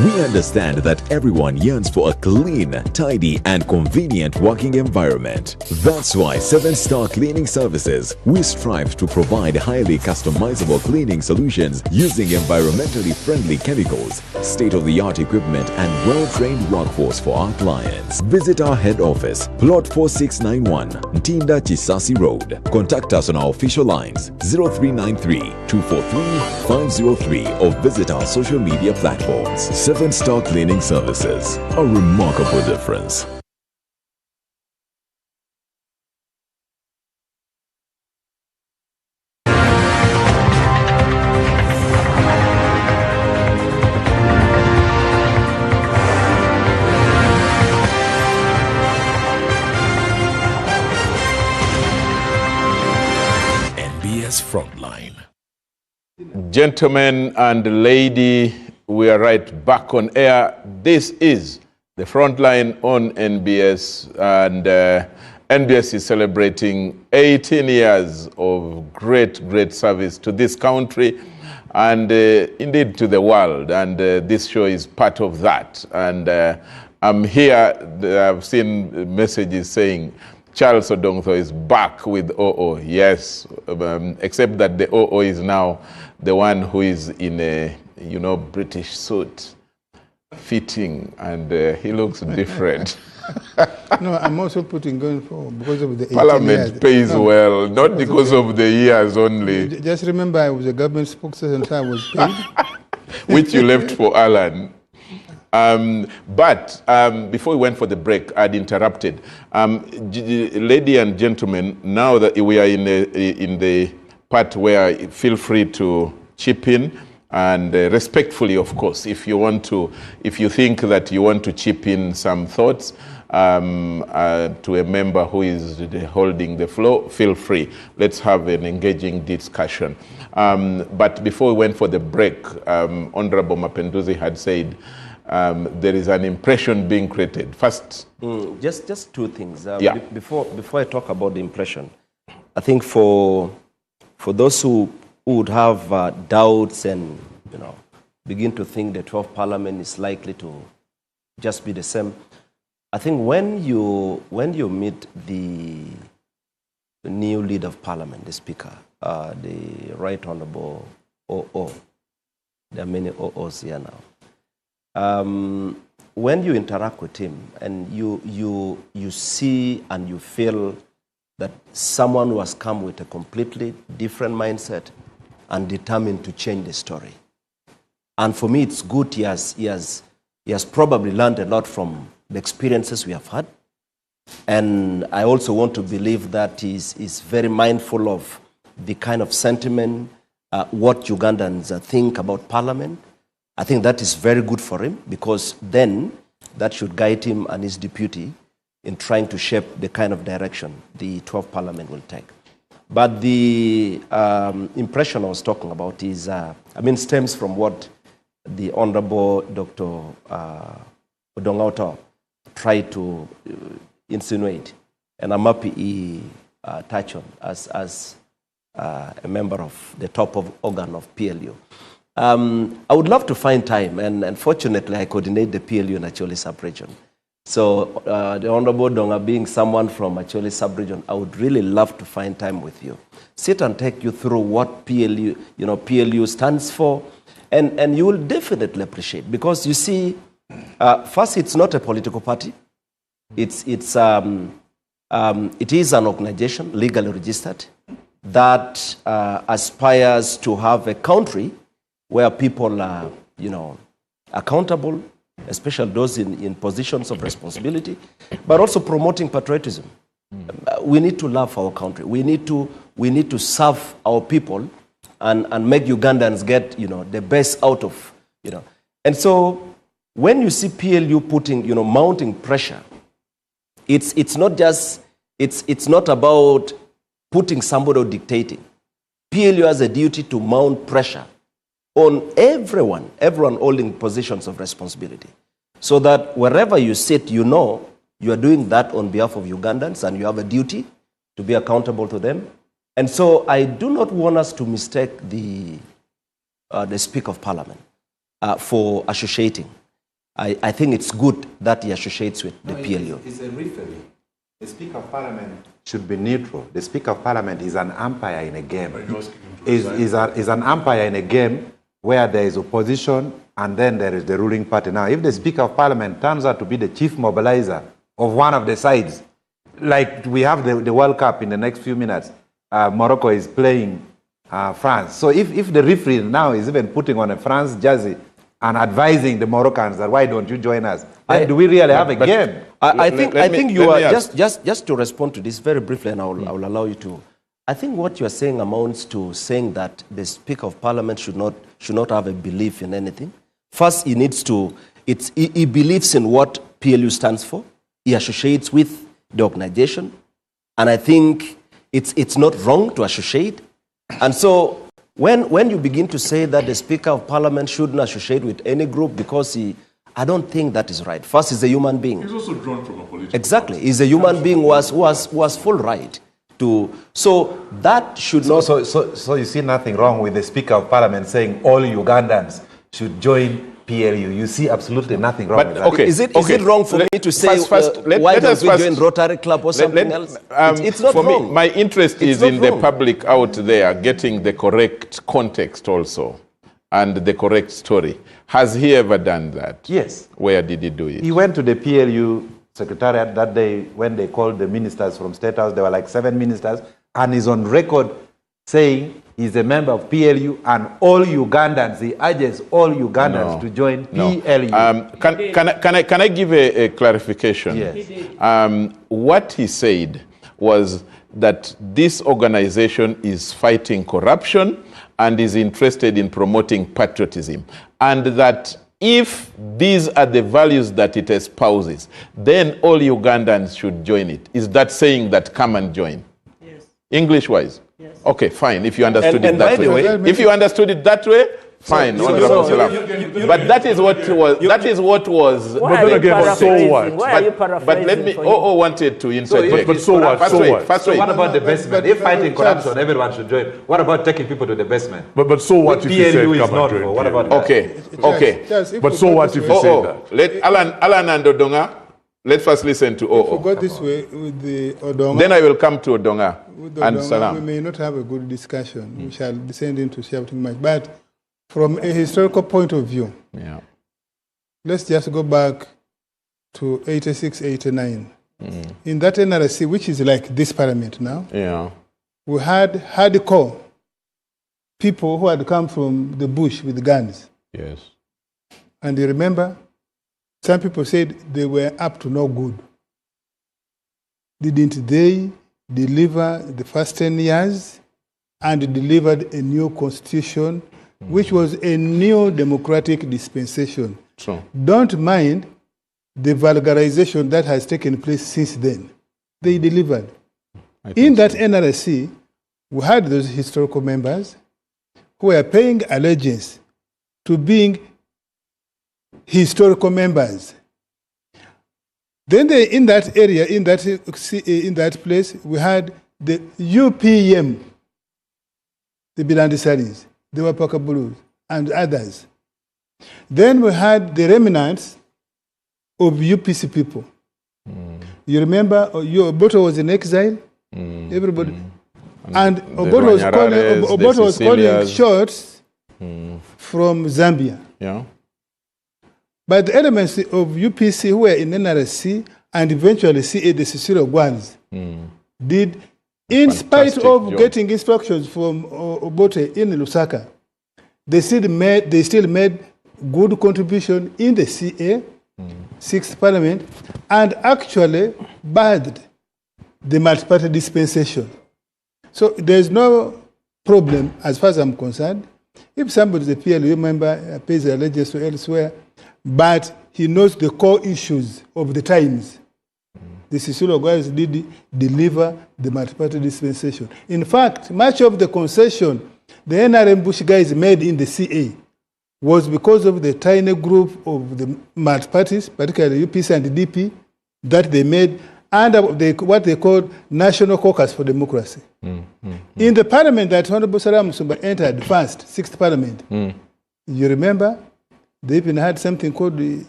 We understand that everyone yearns for a clean, tidy, and convenient working environment. That's why 7-Star Cleaning Services, we strive to provide highly customizable cleaning solutions using environmentally friendly chemicals, state-of-the-art equipment, and well-trained workforce for our clients. Visit our head office, Plot 4691, Ntinda Chisasi Road. Contact us on our official lines 0393 243 503 or visit our social media platforms. 7-Star Cleaning Services, a remarkable difference. NBS Frontline. Gentlemen and lady, we are right back on air. This is the Frontline on NBS, and NBS is celebrating 18 years of great service to this country and indeed to the world, and this show is part of that. And I'm here, I've seen messages saying Charles Odongtho is back with OO. Yes, except that the OO is now the one who is in a British suit, fitting, and he looks different. No, I'm also going for because of the Parliament pays well, not because of the years only. Just remember, I was a government spokesperson, so I was paid. Which you left for Alan. But before we went for the break, I'd interrupted. Ladies and gentlemen, now that we are in the part where feel free to chip in, and respectfully, of course, if you think that you want to chip in some thoughts to a member who is holding the floor, feel free. Let's have an engaging discussion. But before we went for the break, Honorable Mapenduzi had said there is an impression being created. First, just two things. Yeah. Before I talk about the impression, I think for those who would have doubts and begin to think the 12th Parliament is likely to just be the same, I think when you meet the new leader of Parliament, the Speaker, the Right Honourable OO, there are many OOs here now. When you interact with him and you see and you feel that someone who has come with a completely different mindset and determined to change the story. And for me, it's good he has probably learned a lot from the experiences we have had. And I also want to believe that he's very mindful of the kind of sentiment, what Ugandans think about Parliament. I think that is very good for him, because then that should guide him and his deputy in trying to shape the kind of direction the 12th Parliament will take. But the impression I was talking about is, stems from what the Honorable Dr. Odongtho tried to insinuate, and I'm happy he touched on as a member of the top organ of PLU. I would love to find time, and unfortunately I coordinate the PLU in Acholi sub-region. So the Honorable Donga being someone from Acholi sub-region, I would really love to find time with you. Sit and take you through what PLU stands for, and you will definitely appreciate, because you see, first, it's not a political party. It is an organization legally registered that aspires to have a country where people are, accountable, especially those in positions of responsibility, but also promoting patriotism. We need to love our country. We need to serve our people and make Ugandans get, the best out of, And so when you see PLU putting, mounting pressure, it's not just, it's not about putting somebody or dictating. PLU has a duty to mount pressure on everyone holding positions of responsibility, so that wherever you sit, you are doing that on behalf of Ugandans and you have a duty to be accountable to them. And so I do not want us to mistake the Speaker of Parliament for associating. I think it's good that he associates with the PLU. It's a referee. The Speaker of Parliament should be neutral. The Speaker of Parliament is an umpire in a game. Is an umpire in a game where there is opposition and then there is the ruling party. Now, if the Speaker of Parliament turns out to be the chief mobilizer of one of the sides, like we have the World Cup in the next few minutes, Morocco is playing France. So if the referee now is even putting on a France jersey and advising the Moroccans that why don't you join us, then do we really have a game? I think you are just to respond to this very briefly, and I will allow you to. I think what you are saying amounts to saying that the Speaker of Parliament should not have a belief in anything. First, he needs to. He believes in what PLU stands for. He associates with the organization, and I think it's not wrong to associate. And so when you begin to say that the Speaker of Parliament shouldn't associate with any group because I don't think that is right. First, he's a human being. He's also drawn from a political Exactly. party. He's a human being who has full right to. So that should not. So you see nothing wrong with the Speaker of Parliament saying all Ugandans should join PLU. You see absolutely nothing wrong with that. Okay. Is it wrong for me to say why don't we join Rotary Club or something else? It's not for wrong. Me, my interest is in the public out there getting the correct context also and the correct story. Has he ever done that? Yes. Where did he do it? He went to the PLU secretariat that day when they called the ministers from State House. There were like 7 ministers, and he's on record saying he's a member of PLU and all Ugandans, he urges all Ugandans to join PLU. Can I give a clarification? Yes. What he said was that this organization is fighting corruption and is interested in promoting patriotism, and that if these are the values that it espouses, then all Ugandans should join it. Is that saying that come and join? Yes. English-wise? Yes. Okay, fine, if you understood it and that by the way. way, If you understood it that way, fine, Honorable Salam. But that is what was. Why are you paraphrasing? Why are you paraphrasing? But let me. wanted to interject. But so what? First wait. What about the basement? If fighting corruption, everyone should join. What about taking people to the basement? But so what if you say come and join? What about that? Okay. But so what if you say that? Let Alan and Odonga. Let's first listen to If we go this way with the Odonga, then I will come to Odonga and we Salam. may not have a good discussion. We shall descend into shouting much. But from a historical point of view, let's just go back to 86, 89. In that NRC, which is like this parliament now, we had hardcore people who had come from the bush with guns. Yes. And you remember, some people said they were up to no good. Didn't they deliver the first 10 years and delivered a new constitution, which was a new democratic dispensation? True. Don't mind the vulgarization that has taken place since then. They delivered. In that NRC, we had those historical members who were paying allegiance to being historical members. Then in that area, in that place, we had the UPM, the Bilandisaris, the Wapakabulus, and others. Then we had the remnants of UPC people. You remember, Oboto was in exile. Everybody, and Oboto was calling shots from Zambia. Yeah. But the elements of UPC who were in NRC and eventually the Cicero Guans did In spite of getting instructions from Obote in Lusaka, they still made good contribution in the CA, 6th Parliament, and actually barred the multi-party dispensation. So there's no problem as far as I'm concerned. If somebody is a PLU member, pays allegiance to elsewhere, but he knows the core issues of the times, the Sisulu guys did deliver the multi-party dispensation. In fact, much of the concession the NRM Bush guys made in the CA was because of the tiny group of the multi-parties, particularly UPC and DP, that they made under what they called National Caucus for Democracy. In the parliament that Honorable Salam Musumba entered first, 6th Parliament, you remember, they even had something called the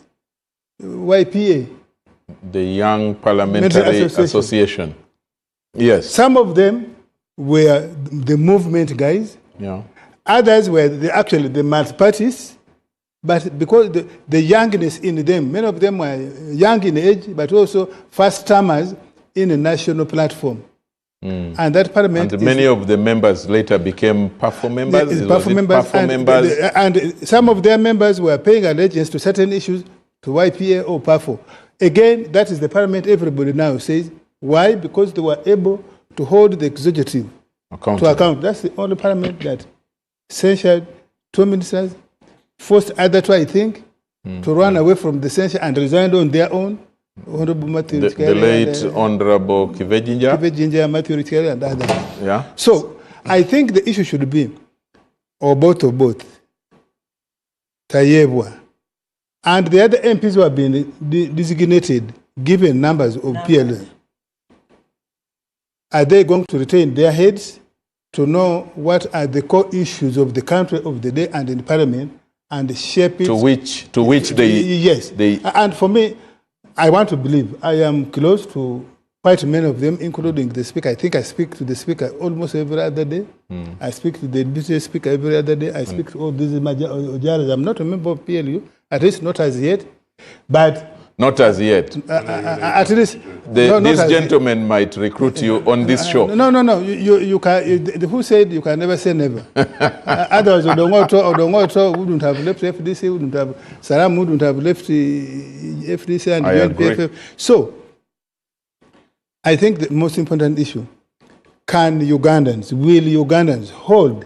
YPA. The Young Parliamentary Association. Yes. Some of them were the movement guys. Yeah. Others were actually the multi-parties. But because the youngness in them, many of them were young in age, but also first-timers in a national platform. And that parliament... And many of the members later became PAFO members? And some of their members were paying allegiance to certain issues, to YPA or PAFO. Again, that is the parliament everybody now says. Why? Because they were able to hold the executive to account. That's the only parliament that censured 2 ministers, forced other two, I think, to run away from the censure and resigned on their own. Honorable Matthew the late Honorable Kivejinja, Matthew Richari, and others. Yeah. So, I think the issue should be, or both, Tayebwa, and the other MPs who have been designated, given numbers of PLN. Are they going to retain their heads to know what are the core issues of the country of the day and in Parliament and shape it? To which they... Yes. And for me, I want to believe I am close to quite many of them, including the Speaker. I think I speak to the Speaker almost every other day. I speak to the Deputy Speaker every other day. I speak to all these Ojaras. I'm not a member of PLU, at least not as yet. But... Not as yet. At least... These gentlemen might recruit you on this show. No. You can, who said you can never say never? Otherwise, Odongoto wouldn't have left FDC, wouldn't have... Saram wouldn't have left FDC and UNPF. So, I think the most important issue, will Ugandans hold,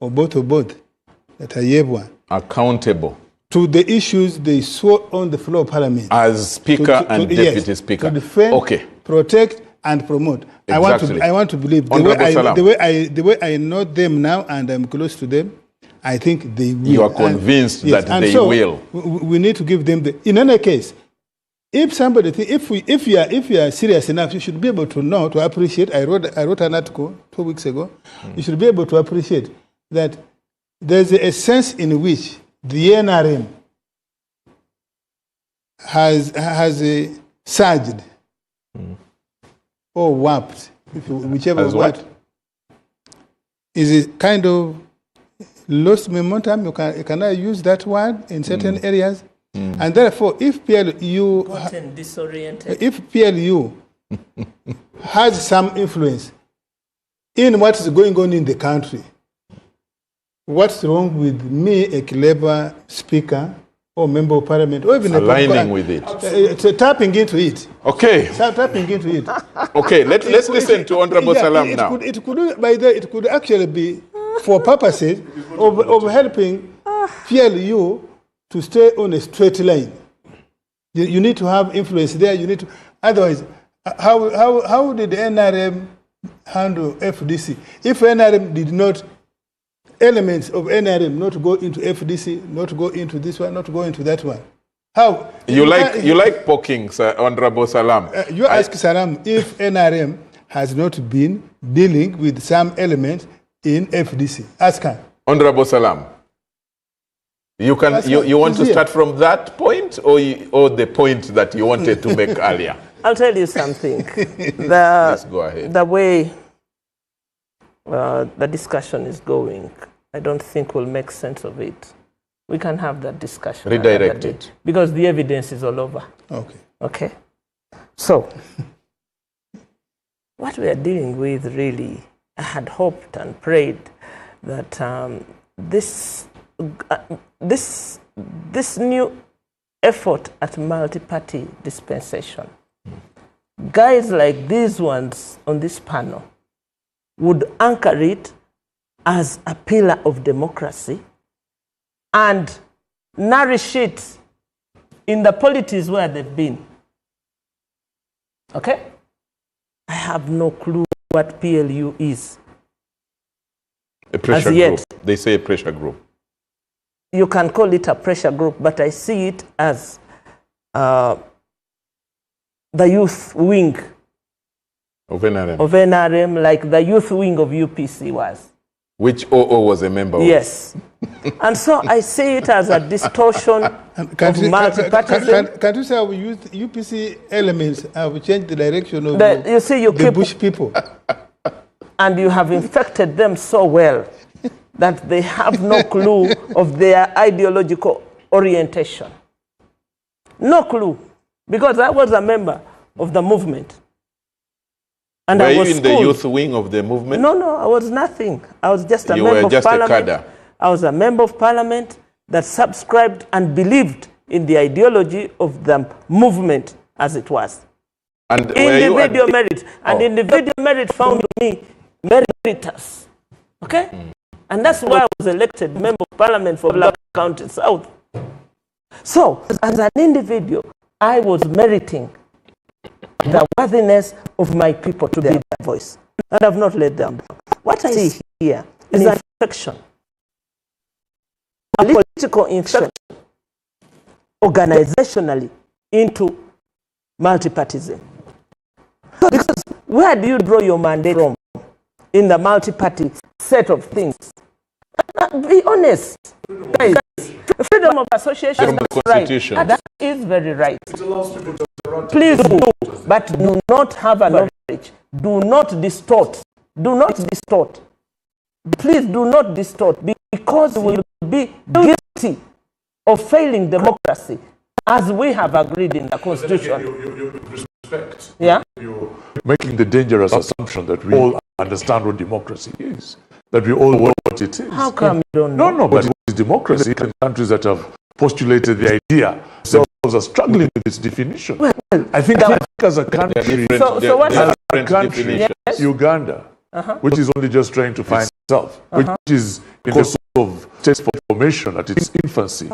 or both, that Tayebwa accountable to the issues they swore on the floor of Parliament. As Speaker and Deputy Speaker. To defend, protect, and promote. Exactly. I want to believe the way I know them now and I'm close to them, I think they will. You are convinced that they will. We need to give them the... In any case, if somebody if you are serious enough, you should be able to know, to appreciate. I wrote an article 2 weeks ago. You should be able to appreciate that there's a sense in which the NRM has surged or warped, whichever word. Is it kind of lost momentum? You cannot use that word in certain areas. And therefore, if PLU has some influence in what is going on in the country, what's wrong with me, a clever speaker or member of parliament, or even aligning with it, tapping into it? Okay. Tapping into it. Okay. Let's listen to Honorable Salam now. It could actually be for purposes of helping PLU to stay on a straight line. You need to have influence there. You need to. Otherwise, how did the NRM handle FDC? If NRM did not, elements of NRM not go into FDC, not go into this one, not go into that one. How? You like poking, sir, Honorable Salam. You ask Salam if NRM has not been dealing with some elements in FDC. Ask her. Honorable Salam. You want to start from that point or the point that you wanted to make earlier? I'll tell you something. Let's go ahead. The way the discussion is going, I don't think we'll make sense of it. We can have that discussion. Redirect it. Because the evidence is all over. Okay. Okay. So, what we are dealing with really, I had hoped and prayed that this new effort at multi-party dispensation, guys like these ones on this panel would anchor it as a pillar of democracy and nourish it in the polities where they've been. Okay? I have no clue what PLU is. A pressure group. They say a pressure group. You can call it a pressure group, but I see it as the youth wing of NRM. Of NRM, like the youth wing of UPC was. Which OO was a member of. Yes. And so I see it as a distortion of multipartyism. Can't you say our UPC elements have changed the direction of you see, you the Bush people? And you have infected them so well that they have no clue of their ideological orientation. No clue. Because I was a member of the movement. And Were I was you in the youth wing of the movement? No, I was nothing. I was just a You member were just of a parliament. cadre. I was a member of parliament that subscribed and believed in the ideology of the movement as it was. And individual merit. And individual merit found me meritorious. Okay? And that's why I was elected member of parliament for Black County South. So, as an individual, I was meriting the worthiness of my people to be their voice. And I've not let them down. What I see here is an infection. A political infection, organizationally, into multipartyism. Because where do you draw your mandate from in the multi-party set of things? Be honest. Guys, freedom of association from the Constitution. Right. That is very right. It allows people to run. Please do, but do not have an overreach. Do not distort. Do not distort. Please do not distort, because we will be guilty of failing democracy as we have agreed in the Constitution. You respect. Yeah? You're making the dangerous assumption that we all understand what democracy is, that we all know what it is. How come you don't know? No, but what is democracy in countries that have postulated the idea themselves are struggling with its definition. Well, I think as a country, Uganda, which is only just trying to find itself, which is in the sort of state formation at its infancy.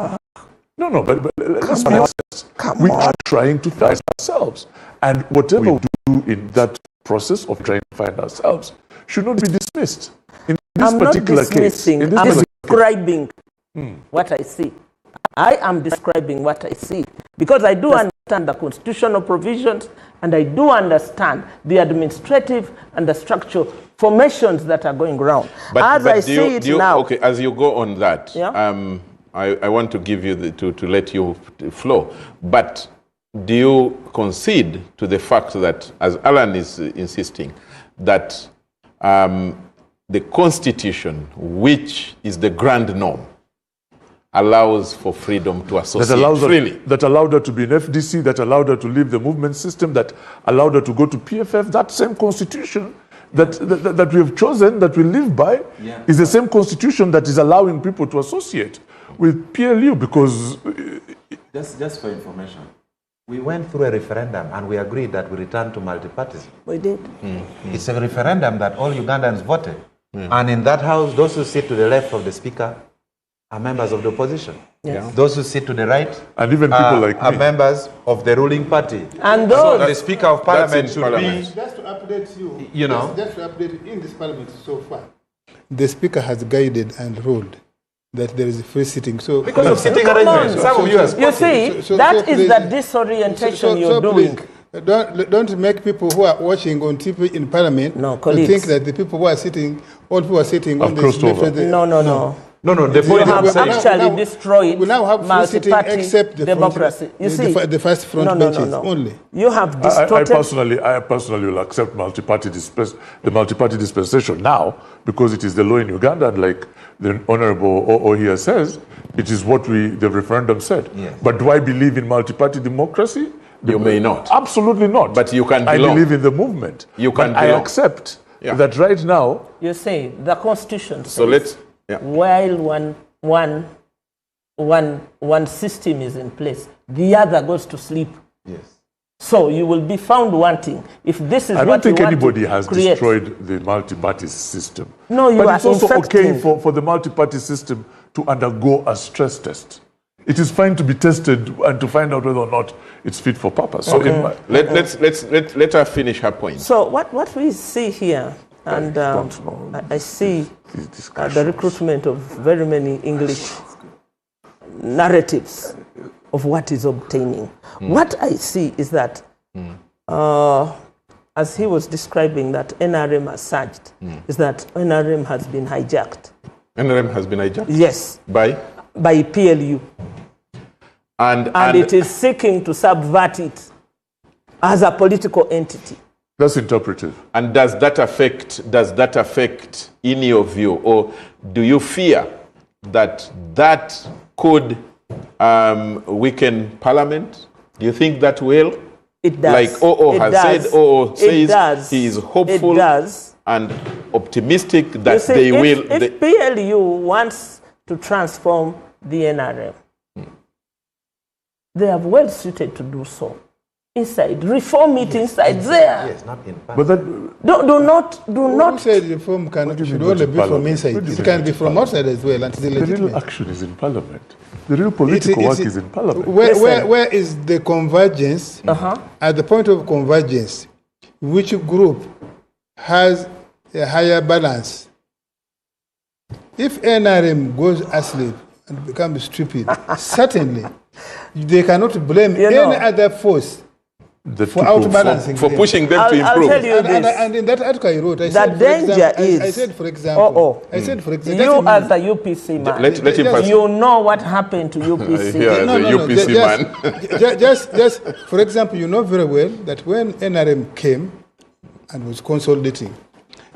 No, but let's be honest. We are trying to find ourselves. And whatever we do in that process of trying to find ourselves should not be dismissed. In this particular case, I'm describing what I see. I am describing what I see. Because I do understand the constitutional provisions, and I do understand the administrative and the structural formations that are going around. As I see it now. Okay, as you go on that, yeah? I want to give you to let you flow. But do you concede to the fact that, as Alan is insisting, that the Constitution, which is the grand norm, allows for freedom to associate freely? That allowed her to be in FDC, that allowed her to leave the movement system, that allowed her to go to PFF. That same Constitution that we have chosen, that we live by, is the same Constitution that is allowing people to associate with PLU, because... Just for information, we went through a referendum and we agreed that we return to multipartyism. We did. It's a referendum that all Ugandans voted. And in that house, those who sit to the left of the speaker are members of the opposition. Yes. Those who sit to the right and even people like are me members of the ruling party. And those, so the Speaker of Parliament should be... Just to update you, just to update in this Parliament so far, the Speaker has guided and ruled that there is free sitting. So because of sitting arrangements, some of you have you see, that is the disorientation you're doing. Don't make people who are watching on TV in Parliament think that the people who are sitting, all people are sitting on this left. No, the point have actually destroyed we now have free sitting except the democracy. The first front benches only. You have distorted. I personally will accept the multi-party dispensation now, because it is the law in Uganda, and like the Honorable O here says, it is what the referendum said. Yes. But do I believe in multi-party democracy? You may not. Absolutely not. But you can I belong. believe in the movement. You can but I belong. accept Yeah. that right now. You say the Constitution says, So let's. Yeah. while one system is in place, the other goes to sleep. Yes. So you will be found wanting if this is I don't what think you want anybody to has create. destroyed the multi-party system. No, you but are it's also okay infecting. for the multi-party system to undergo a stress test. It is fine to be tested and to find out whether or not it's fit for purpose. So Okay. Let her finish her point. So what we see here, and I see the recruitment of very many English narratives of what is obtaining. What I see is that, as he was describing that NRM has surged, is that NRM has been hijacked. NRM has been hijacked? Yes. By PLU. And it is seeking to subvert it as a political entity. That's interpretive. And does that affect, in your view, or do you fear that could weaken Parliament? Do you think that will? It does. Like said, says he is hopeful It does. and optimistic that You see, they will. If PLU wants to transform the NRM, they are well suited to do so. Inside, reform it inside there. Yes, not in But that, do not. Who said reform should only be from inside? It can be from outside as well. Until the real action is in Parliament. The real political work is in Parliament. Where is the convergence? At the point of convergence, which group has a higher balance? If NRM goes asleep and becomes stupid, certainly they cannot blame any other force for outbalancing for pushing them to improve. I'll tell you this. And in that article I wrote, I said, for example, you as a UPC man, let him pass. You know what happened to UPC. UPC man. just for example, you know very well that when NRM came and was consolidating,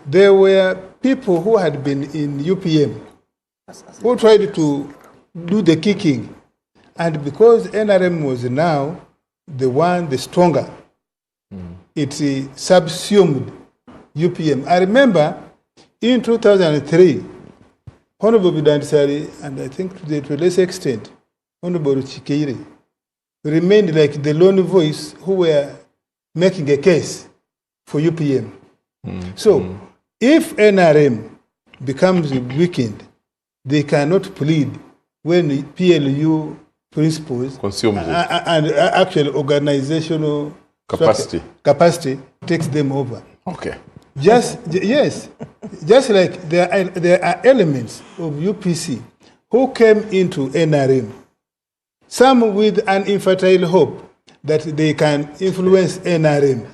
there were people who had been in UPM who tried to do the kicking. And because NRM was now the stronger, it subsumed UPM. I remember in 2003, Honorable Bidansari, and I think to a less extent, Honorable Chikeire, remained like the lone voice who were making a case for UPM. So, if NRM becomes weakened, they cannot plead when the PLU principles consumes it. And actual organizational capacity takes them over. Okay. Just like there are elements of UPC who came into NRM, some with an infertile hope that they can influence NRM,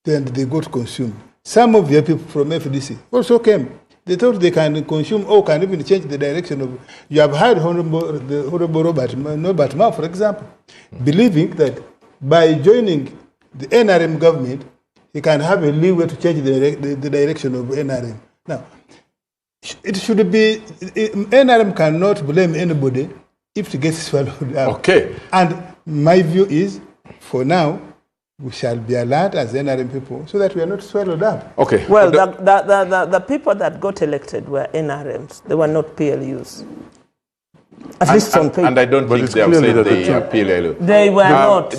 then they got consumed. Some of the people from FDC also came. They thought they can consume or can even change the direction of. You have heard Honorable Robert Ma, for example, believing that by joining the NRM government, he can have a leeway to change the direction of NRM. Now, it should be NRM cannot blame anybody if it gets swallowed up. Okay. And my view is, for now, we shall be alert as NRM people so that we are not swallowed up. Okay. Well, the people that got elected were NRMs. They were not PLUs. At least on paper. And I don't think they have said they are PLU. They were not.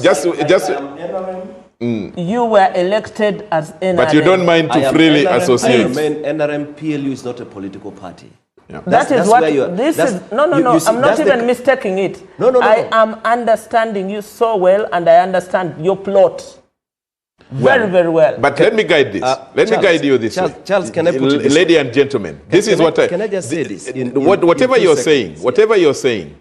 You were elected as NRM. But you don't mind to freely associate. NRM PLU is not a political party. Yeah. I'm not even mistaking it. No. I am understanding you so well, and I understand your plot very, very well. But let me guide this. Let me guide you this way. Charles, can I put it this Lady and gentlemen, can I just say this? Whatever you're saying,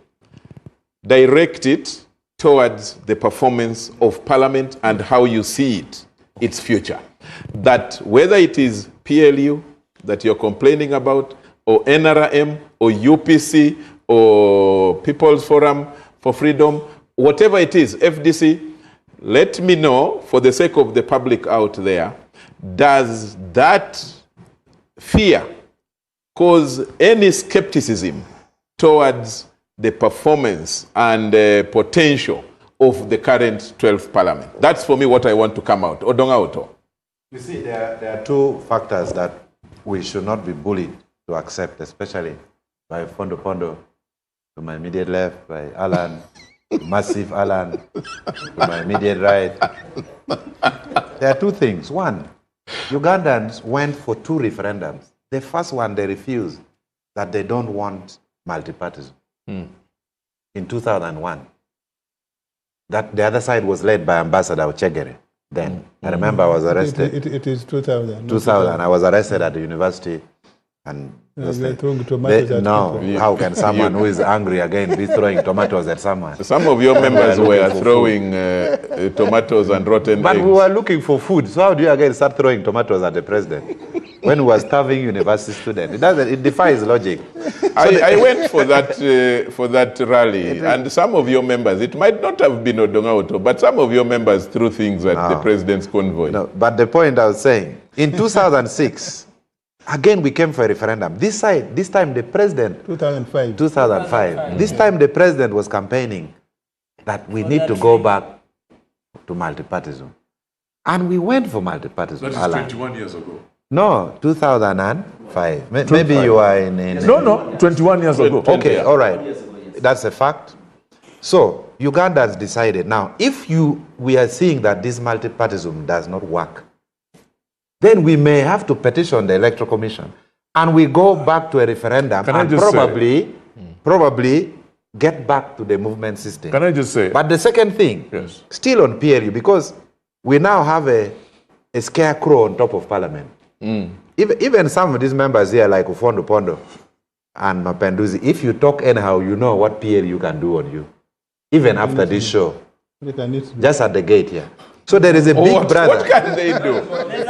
direct it towards the performance of Parliament and how you see it, its future. That whether it is PLU that you're complaining about, or NRM, or UPC, or People's Forum for Freedom, whatever it is, FDC, let me know, for the sake of the public out there, does that fear cause any skepticism towards the performance and potential of the current 12th parliament. That's for me what I want to come out. Odonga Oto. You see, there are two factors that we should not be bullied to accept, especially by Fondo Pondo, to my immediate left, by Alan, massive Alan, to my immediate right. There are two things. One, Ugandans went for 2 referendums. The first one, they refused that they don't want multipartism. In 2001. That the other side was led by Ambassador Ochegere then. I remember I was arrested. It is 2000. 2000. I was arrested at the university. And they're throwing tomatoes at people. How can someone who is angry again be throwing tomatoes at someone? Some of your members were throwing tomatoes and rotten But eggs. we were looking for food. So how do you again start throwing tomatoes at the president? When we were starving university students. It defies logic. I went for that rally, and some of your members, it might not have been Odonga Oto, but some of your members threw things at the president's convoy. No, but the point I was saying, in 2006, again we came for a referendum. This time the president... 2005. 2005. This time the president was campaigning that we need to go back to multipartism. And we went for multipartism. That is 21 years ago. No, 2005. Maybe you are in... No, 21 years ago. Okay, all right. That's a fact. So, Ugandans decided. Now, if we are seeing that this multipartism does not work, then we may have to petition the Electoral Commission. And we go back to a referendum and probably get back to the movement system. Can I just say... But the second thing, still on PLU, because we now have a scarecrow on top of Parliament. Even some of these members here, like Ufondo Pondo and Mapenduzi, if you talk anyhow, you know what PLU can do on you. Even after this show. Just at the gate here. So there is a big brother. What can they do?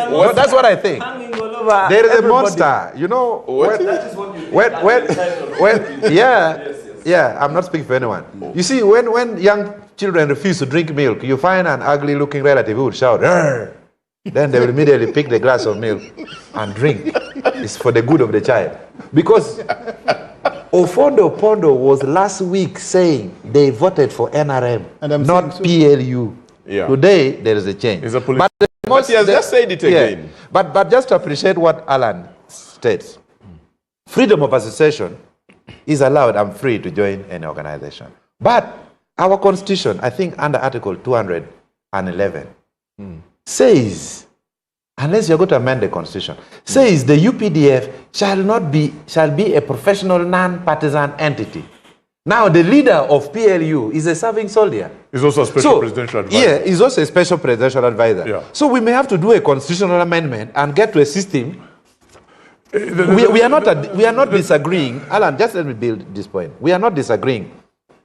Well, that's what I think. There is a monster. You know, yeah, I'm not speaking for anyone. You see, when young children refuse to drink milk, you find an ugly-looking relative who would shout, "Arr!" Then they will immediately pick the glass of milk and drink. It's for the good of the child. Because Ufondo Pondo was last week saying they voted for NRM, not PLU. Yeah. Today, there is a change. But he has just said it again. But just to appreciate what Alan states, freedom of association is allowed. I'm free to join any organization. But our constitution, I think under Article 211, says, unless you're going to amend the constitution, says the UPDF shall be a professional non-partisan entity. Now, the leader of PLU is a serving soldier. He's also a special presidential advisor. Yeah, he's also a special presidential advisor. Yeah. So we may have to do a constitutional amendment and get to a system. We are not disagreeing. Alan, just let me build this point. We are not disagreeing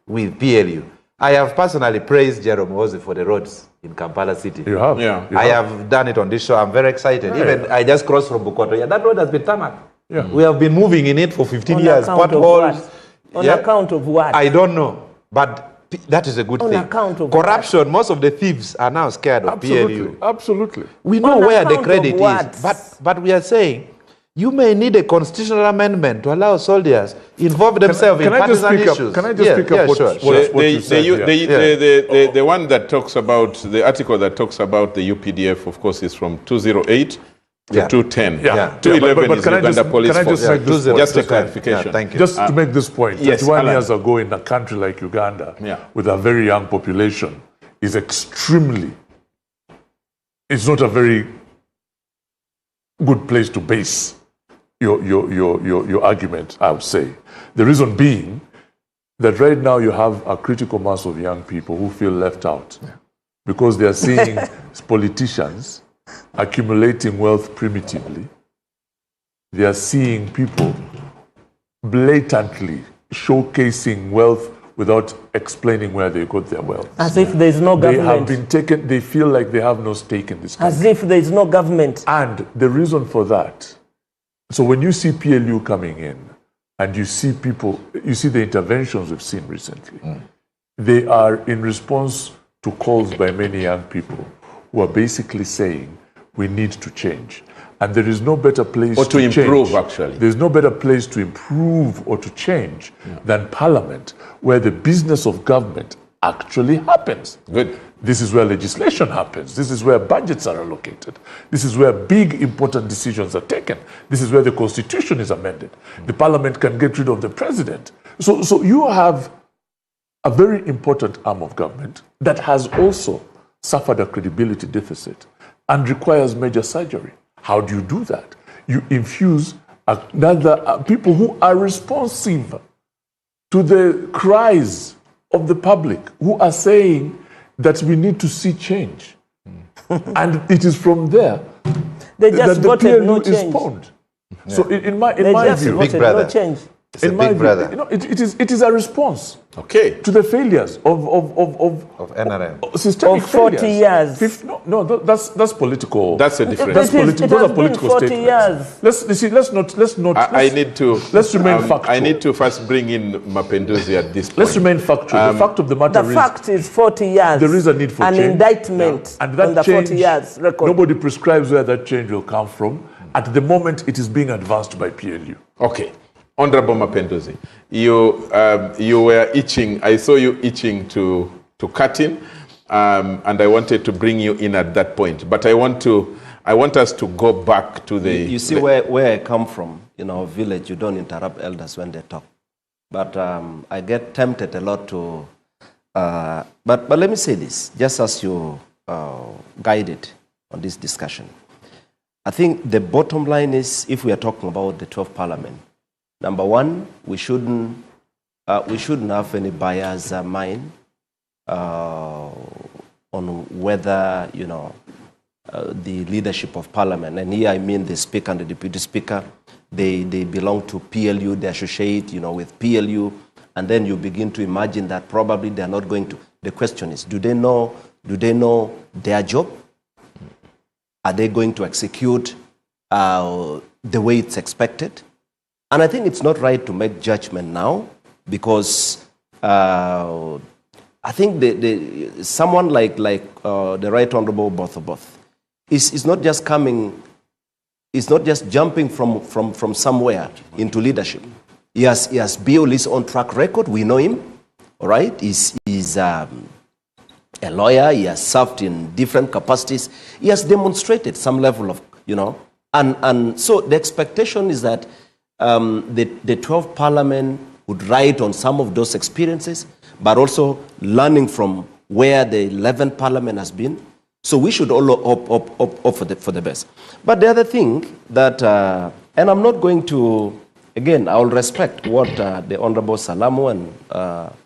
with PLU. I have personally praised Jerome Wozi for the roads in Kampala City. You have? Yeah. I have done it on this show. I'm very excited. Right. Even I just crossed from Bukoto. Yeah, that road has been tarmac. Yeah. We have been moving in it for 15 years. Potholes. On account of what? I don't know. But that is a good thing. On account of corruption. what? Most of the thieves are now scared of PLU. Absolutely. We know where the credit is. But we are saying, you may need a constitutional amendment to allow soldiers involve themselves in partisan issues. Can I just pick up what you said here? The one that talks about, the article that talks about the UPDF, of course, is from 208 to 210. 211 is Uganda Police Force. Just a clarification. Thank you. Just to make this point, yes, 21 years ago in a country like Uganda, with a very young population, is extremely, it's not a very good place to base your argument, I would say. The reason being that right now you have a critical mass of young people who feel left out because they are seeing politicians accumulating wealth primitively. They are seeing people blatantly showcasing wealth without explaining where they got their wealth. As if there is no government. They have been taken, they feel like they have no stake in this country. As if there is no government. And the reason for that, so when you see PLU coming in and you see people, you see the interventions we've seen recently, they are in response to calls by many young people who are basically saying, we need to change. And there is no better place to improve, actually. There's no better place to improve or to change than Parliament, where the business of government actually happens. Good. This is where legislation happens. This is where budgets are allocated. This is where big, important decisions are taken. This is where the constitution is amended. The parliament can get rid of the president. So you have a very important arm of government that has also suffered a credibility deficit and requires major surgery. How do you do that? You infuse another people who are responsive to the cries of the public, who are saying that we need to see change. And it is from there they just that the voted PLU no is change. spawned. So in my They just view, voted no change. in my view, it is a response to the failures of NRM. Systemic Of 40 failures. years. That's political. That's a difference. That's It those has are been political 40 statements. years. Let's not. I need to. Let's remain factual. I need to first bring in Mapenduzi at this point. Let's remain factual. The fact of the matter The is, fact is 40 years. there is a need for an change. indictment and that on the change, 40 years record. nobody prescribes where that change will come from. At the moment, it is being advanced by PLU. Okay. Honorable Mapenduzi, you were itching. I saw you itching to cut in, and I wanted to bring you in at that point. But I want us to go back to the. You see where I come from. In our village, you don't interrupt elders when they talk. But I get tempted a lot to. But let me say this, just as you guided on this discussion. I think the bottom line is, if we are talking about the 12th Parliament, number one, we shouldn't have any bias mind on whether the leadership of Parliament, and here I mean the Speaker and the Deputy Speaker, they belong to PLU, they associate with PLU, and then you begin to imagine that probably they are not going to. The question is, do they know their job? Are they going to execute the way it's expected? And I think it's not right to make judgment now, because I think someone like the Right Honorable Both is not just coming, is not just jumping from somewhere into leadership. He has built his own track record. We know him, all right? He's a lawyer. He has served in different capacities. He has demonstrated some level of, and so the expectation is that the 12th Parliament would ride on some of those experiences, but also learning from where the 11th Parliament has been. So we should all hope for the best. But the other thing that, and I'm not going to, again, I will respect what the Honorable Salamu and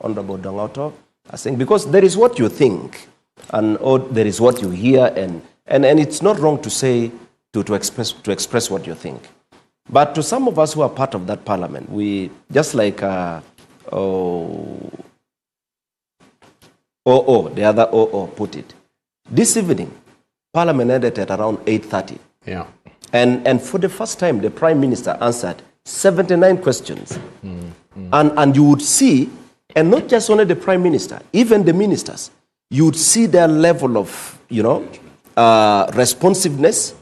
Honorable Dongoto are saying, because there is what you think, and there is what you hear, and it's not wrong to say, to express what you think. But to some of us who are part of that parliament, we, just like the other put it, this evening, parliament ended at around 8:30. Yeah. And for the first time, the Prime Minister answered 79 questions. And you would see, and not just only the Prime Minister, even the ministers, you would see their level of, responsiveness,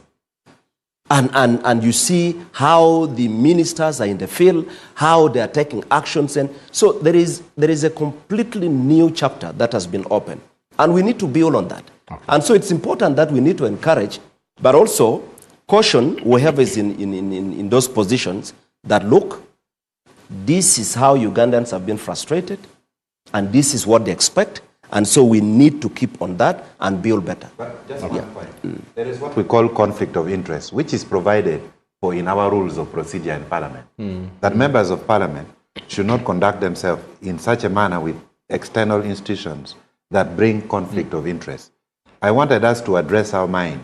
and you see how the ministers are in the field, how they are taking actions. And so there is a completely new chapter that has been opened. And we need to build on that. Okay. And so it's important that we need to encourage, but also caution whoever is in those positions that, look, this is how Ugandans have been frustrated, and this is what they expect. And so we need to keep on that and build better. But just one point. There is what we call conflict of interest, which is provided for in our rules of procedure in Parliament. That members of Parliament should not conduct themselves in such a manner with external institutions that bring conflict of interest. I wanted us to address our mind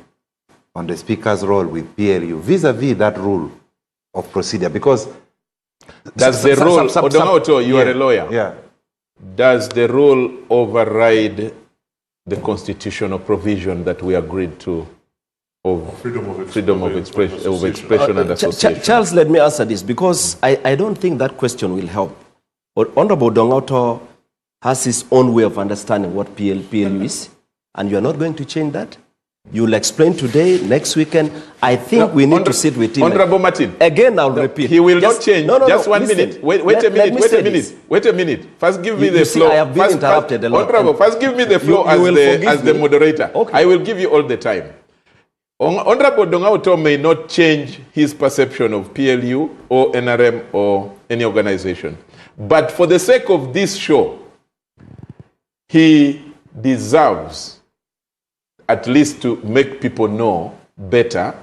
on the Speaker's role with PLU vis-a-vis that rule of procedure, because does the rule, Odomoto, you are a lawyer. Yeah. Does the rule override the constitutional provision that we agreed to of freedom of expression and association? Charles, let me answer this, because I don't think that question will help. Honorable Dongoto has his own way of understanding what PLU is, and you are not going to change that. You'll explain today, next weekend. I think we need to sit with him. Honorable Martin. Again, I'll repeat. He will not change. Just 1 listen. minute. Wait a minute. First give me the see, floor. I have been interrupted a lot. Honorable, first give me the floor as the moderator. Okay. I will give you all the time. Honorable Dongauto may not change his perception of PLU or NRM or any organization. But for the sake of this show, he deserves at least to make people know better,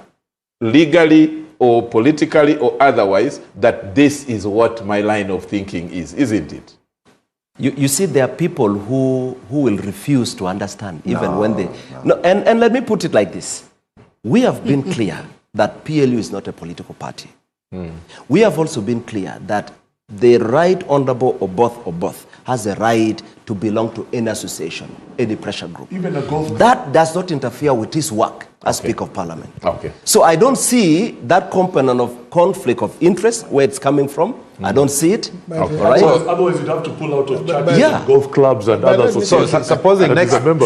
legally or politically or otherwise, that this is what my line of thinking is, isn't it? You see, there are people who will refuse to understand, even when they... No, and let me put it like this. We have been clear that PLU is not a political party. We have also been clear that the right honorable Oboth has a right to belong to any association, any pressure group. Even a golf club. That does not interfere with his work as Speaker of Parliament. Okay. So I don't see that component of conflict of interest, where it's coming from. I don't see it. Okay. All right? Otherwise, you'd have to pull out of charges and golf clubs and other associations. So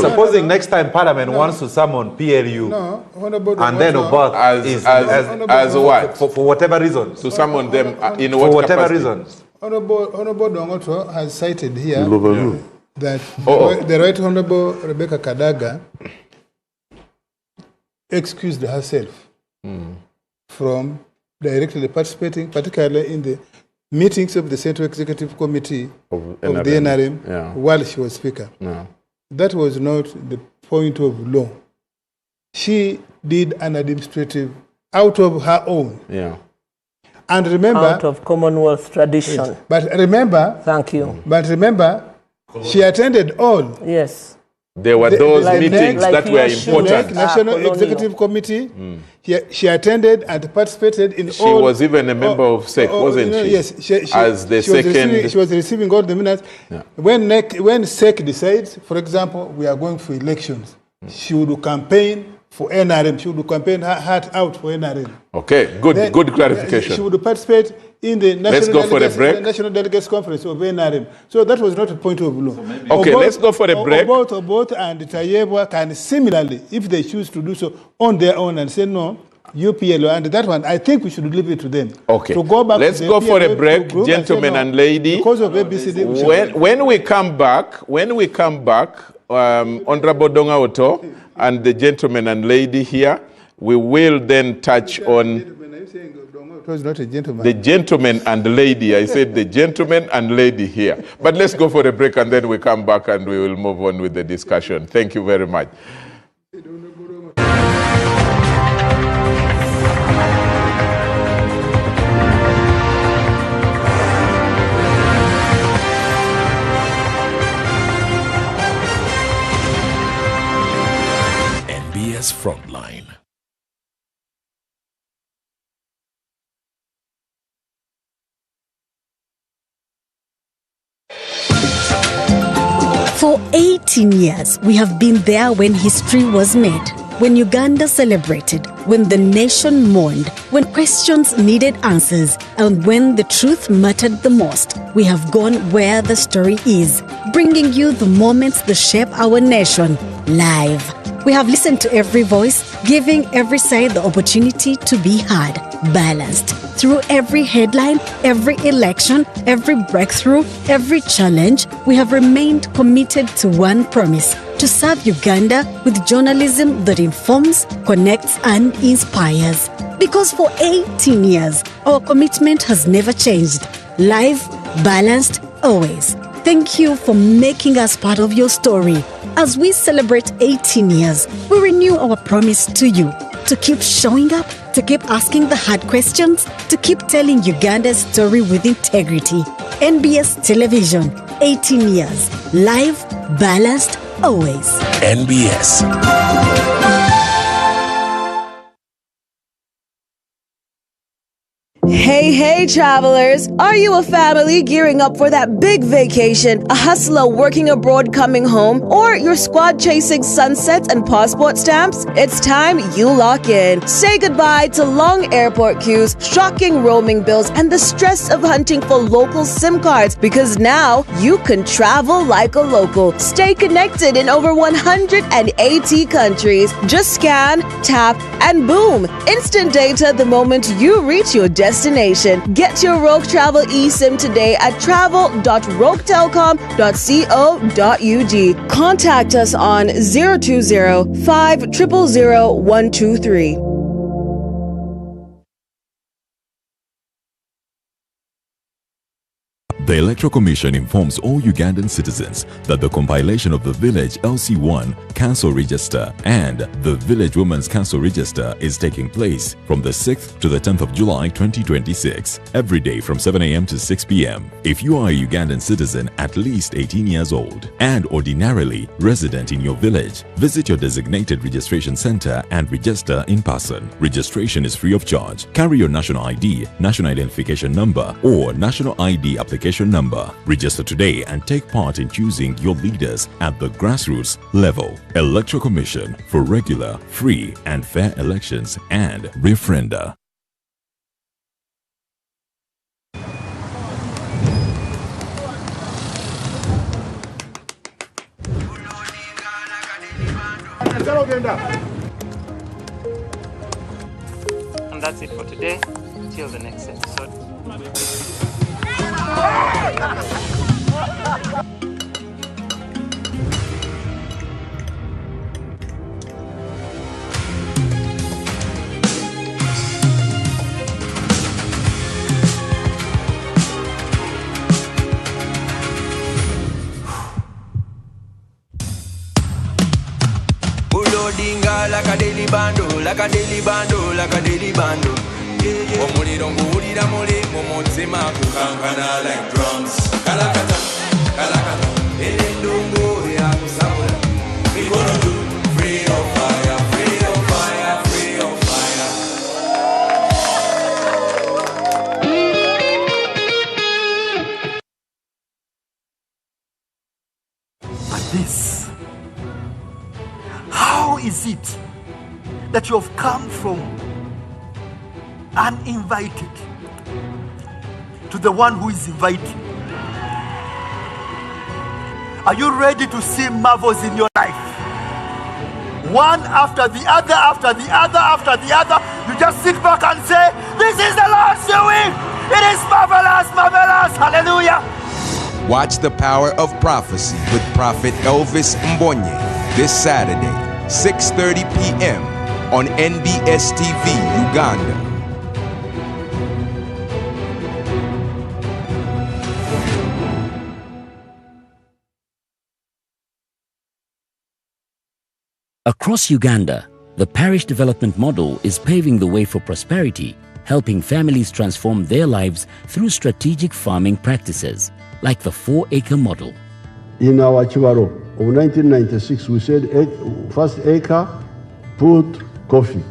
supposing next time Parliament wants to summon PLU, and then Oboth as what? For whatever reasons. To summon them in what For whatever capacity? reasons. Honorable Dongoto has cited here that Oh. the Right Honorable Rebecca Kadaga excused herself from directly participating, particularly in the meetings of the Central Executive Committee of the NRM while she was Speaker. That was not the point of law. She did an administrative out of her own. And remember, out of Commonwealth tradition. Yes, but remember, thank you. But remember, she attended all. Yes. There were those meetings that were important. National Executive Committee. She attended and participated in all. She was even a member of SEC, wasn't she? Yes. She was receiving all the minutes. When SEC decides, for example, we are going for elections, she would campaign for NRM. She would campaign her heart out for NRM. Okay, good clarification. She would participate in the National Delegates Conference of NRM. So that was not a point of law. Okay, let's go for a break. Oboth and Tayebwa can similarly, if they choose to do so on their own and say no, UPLO, and that one, I think we should leave it to them. Okay, to go back let's to go for a break, gentlemen and lady. Because of ABCD. When we come back, Honorable Dongaoto and the gentleman and lady here, we will then touch on It was not a gentleman. the gentleman and the lady. I said the gentleman and lady here. But let's go for a break and then we come back and we will move on with the discussion. Thank you very much. NBS Frontline. For 18 years, we have been there when history was made, when Uganda celebrated, when the nation mourned, when questions needed answers, and when the truth mattered the most. We have gone where the story is, bringing you the moments that shape our nation live. We have listened to every voice, giving every side the opportunity to be heard, balanced. Through every headline, every election, every breakthrough, every challenge, we have remained committed to one promise: to serve Uganda with journalism that informs, connects, and inspires. Because for 18 years, our commitment has never changed. Live, balanced, always. Thank you for making us part of your story. As we celebrate 18 years, we renew our promise to you to keep showing up, to keep asking the hard questions, to keep telling Uganda's story with integrity. NBS Television, 18 years. Live, balanced, always. NBS. Hey, Hey travelers, are you a family gearing up for that big vacation, a hustler working abroad coming home, or your squad chasing sunsets and passport stamps? It's time you lock in. Say goodbye to long airport queues, shocking roaming bills, and the stress of hunting for local SIM cards, because now you can travel like a local. Stay connected in over 180 countries. Just scan, tap, and boom! Instant data the moment you reach your destination. Get your Rogue Travel eSIM today at travel.roguetelecom.co.ug. Contact us on 020 500 123. The Electoral Commission informs all Ugandan citizens that the compilation of the Village LC1 Council Register and the Village Women's Council Register is taking place from the 6th to the 10th of July 2026, every day from 7 a.m. to 6 p.m. If you are a Ugandan citizen at least 18 years old and ordinarily resident in your village, visit your designated registration center and register in person. Registration is free of charge. Carry your national ID, national identification number, or national ID application number. Register today and take part in choosing your leaders at the grassroots level. Electoral Commission for regular, free, and fair elections and referenda. And that's it for today. Till the next episode. Dinga like a daily bando, like a daily bando, like a daily bando. Omuliro nguwulira muli mu mutima kukankana like drums. Kalakata, kalakata, elendongo ya kusabula. Mikono juu, free of fire, free of fire, free of fire. But this, how is it that you have come from uninvited to the one who is inviting? Are you ready to see marvels in your life? One after the other, after the other, after the other. You just sit back and say, this is the Lord's doing. It is marvelous, marvelous. Hallelujah. Watch The Power of Prophecy with Prophet Elvis Mbonye this Saturday, 6:30 p.m. on NBS TV, Uganda. Across Uganda, the parish development model is paving the way for prosperity, helping families transform their lives through strategic farming practices, like the 4-acre model. In our Chibaro of 1996, we said first acre, put coffee.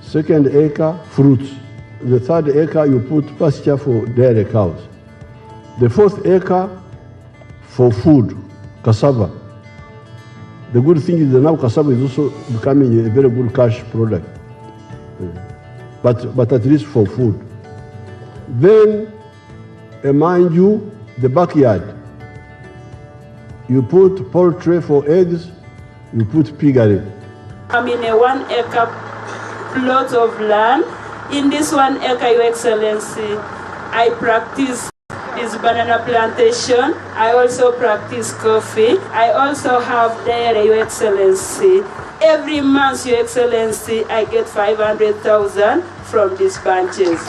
Second acre, fruits. The third acre, you put pasture for dairy cows. The fourth acre, for food, cassava. The good thing is that now cassava is also becoming a very good cash product. But at least for food. Then, mind you, the backyard. You put poultry for eggs, you put piggery. I'm in a 1-acre plot of land. In this 1 acre, Your Excellency, I practice this banana plantation. I also practice coffee. I also have dairy, Your Excellency. Every month, Your Excellency, I get 500,000 from these bunches.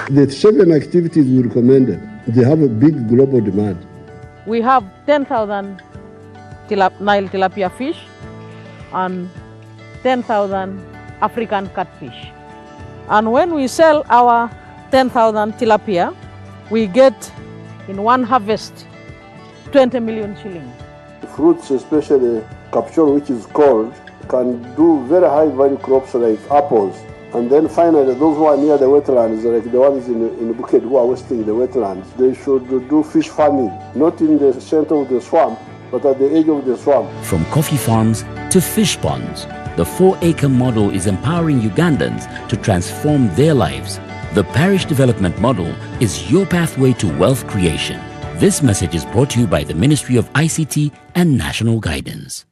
The 7 activities we recommended, they have a big global demand. We have 10,000 Nile tilapia fish and 10,000 African catfish. And when we sell our 10,000 tilapia, we get in one harvest 20 million shillings. Fruits, especially capuchon, which is cold, can do very high value crops like apples. And then finally, those who are near the wetlands, like the ones in Bukit who are wasting the wetlands, they should do fish farming, not in the center of the swamp, but at the edge of the swamp. From coffee farms to fish ponds, the 4-acre model is empowering Ugandans to transform their lives. The parish development model is your pathway to wealth creation. This message is brought to you by the Ministry of ICT and National Guidance.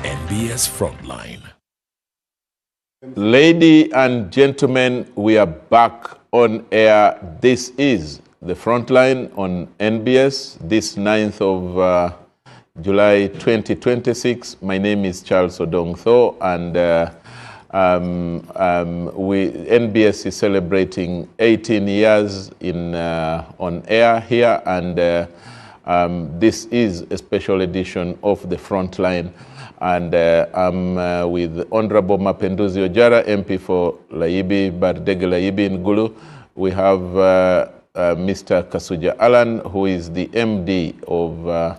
NBS Frontline. Ladies and gentlemen, we are back on air. This is the Frontline on NBS, this 9th of July 2026. My name is Charles Odongtho, and NBS is celebrating 18 years on air here, and this is a special edition of the Frontline. And I'm with Honorable Mapenduzi Ojara, MP for Laibi, Bardege Laibi Ngulu. We have Mr. Kasuja Alan, who is the MD of,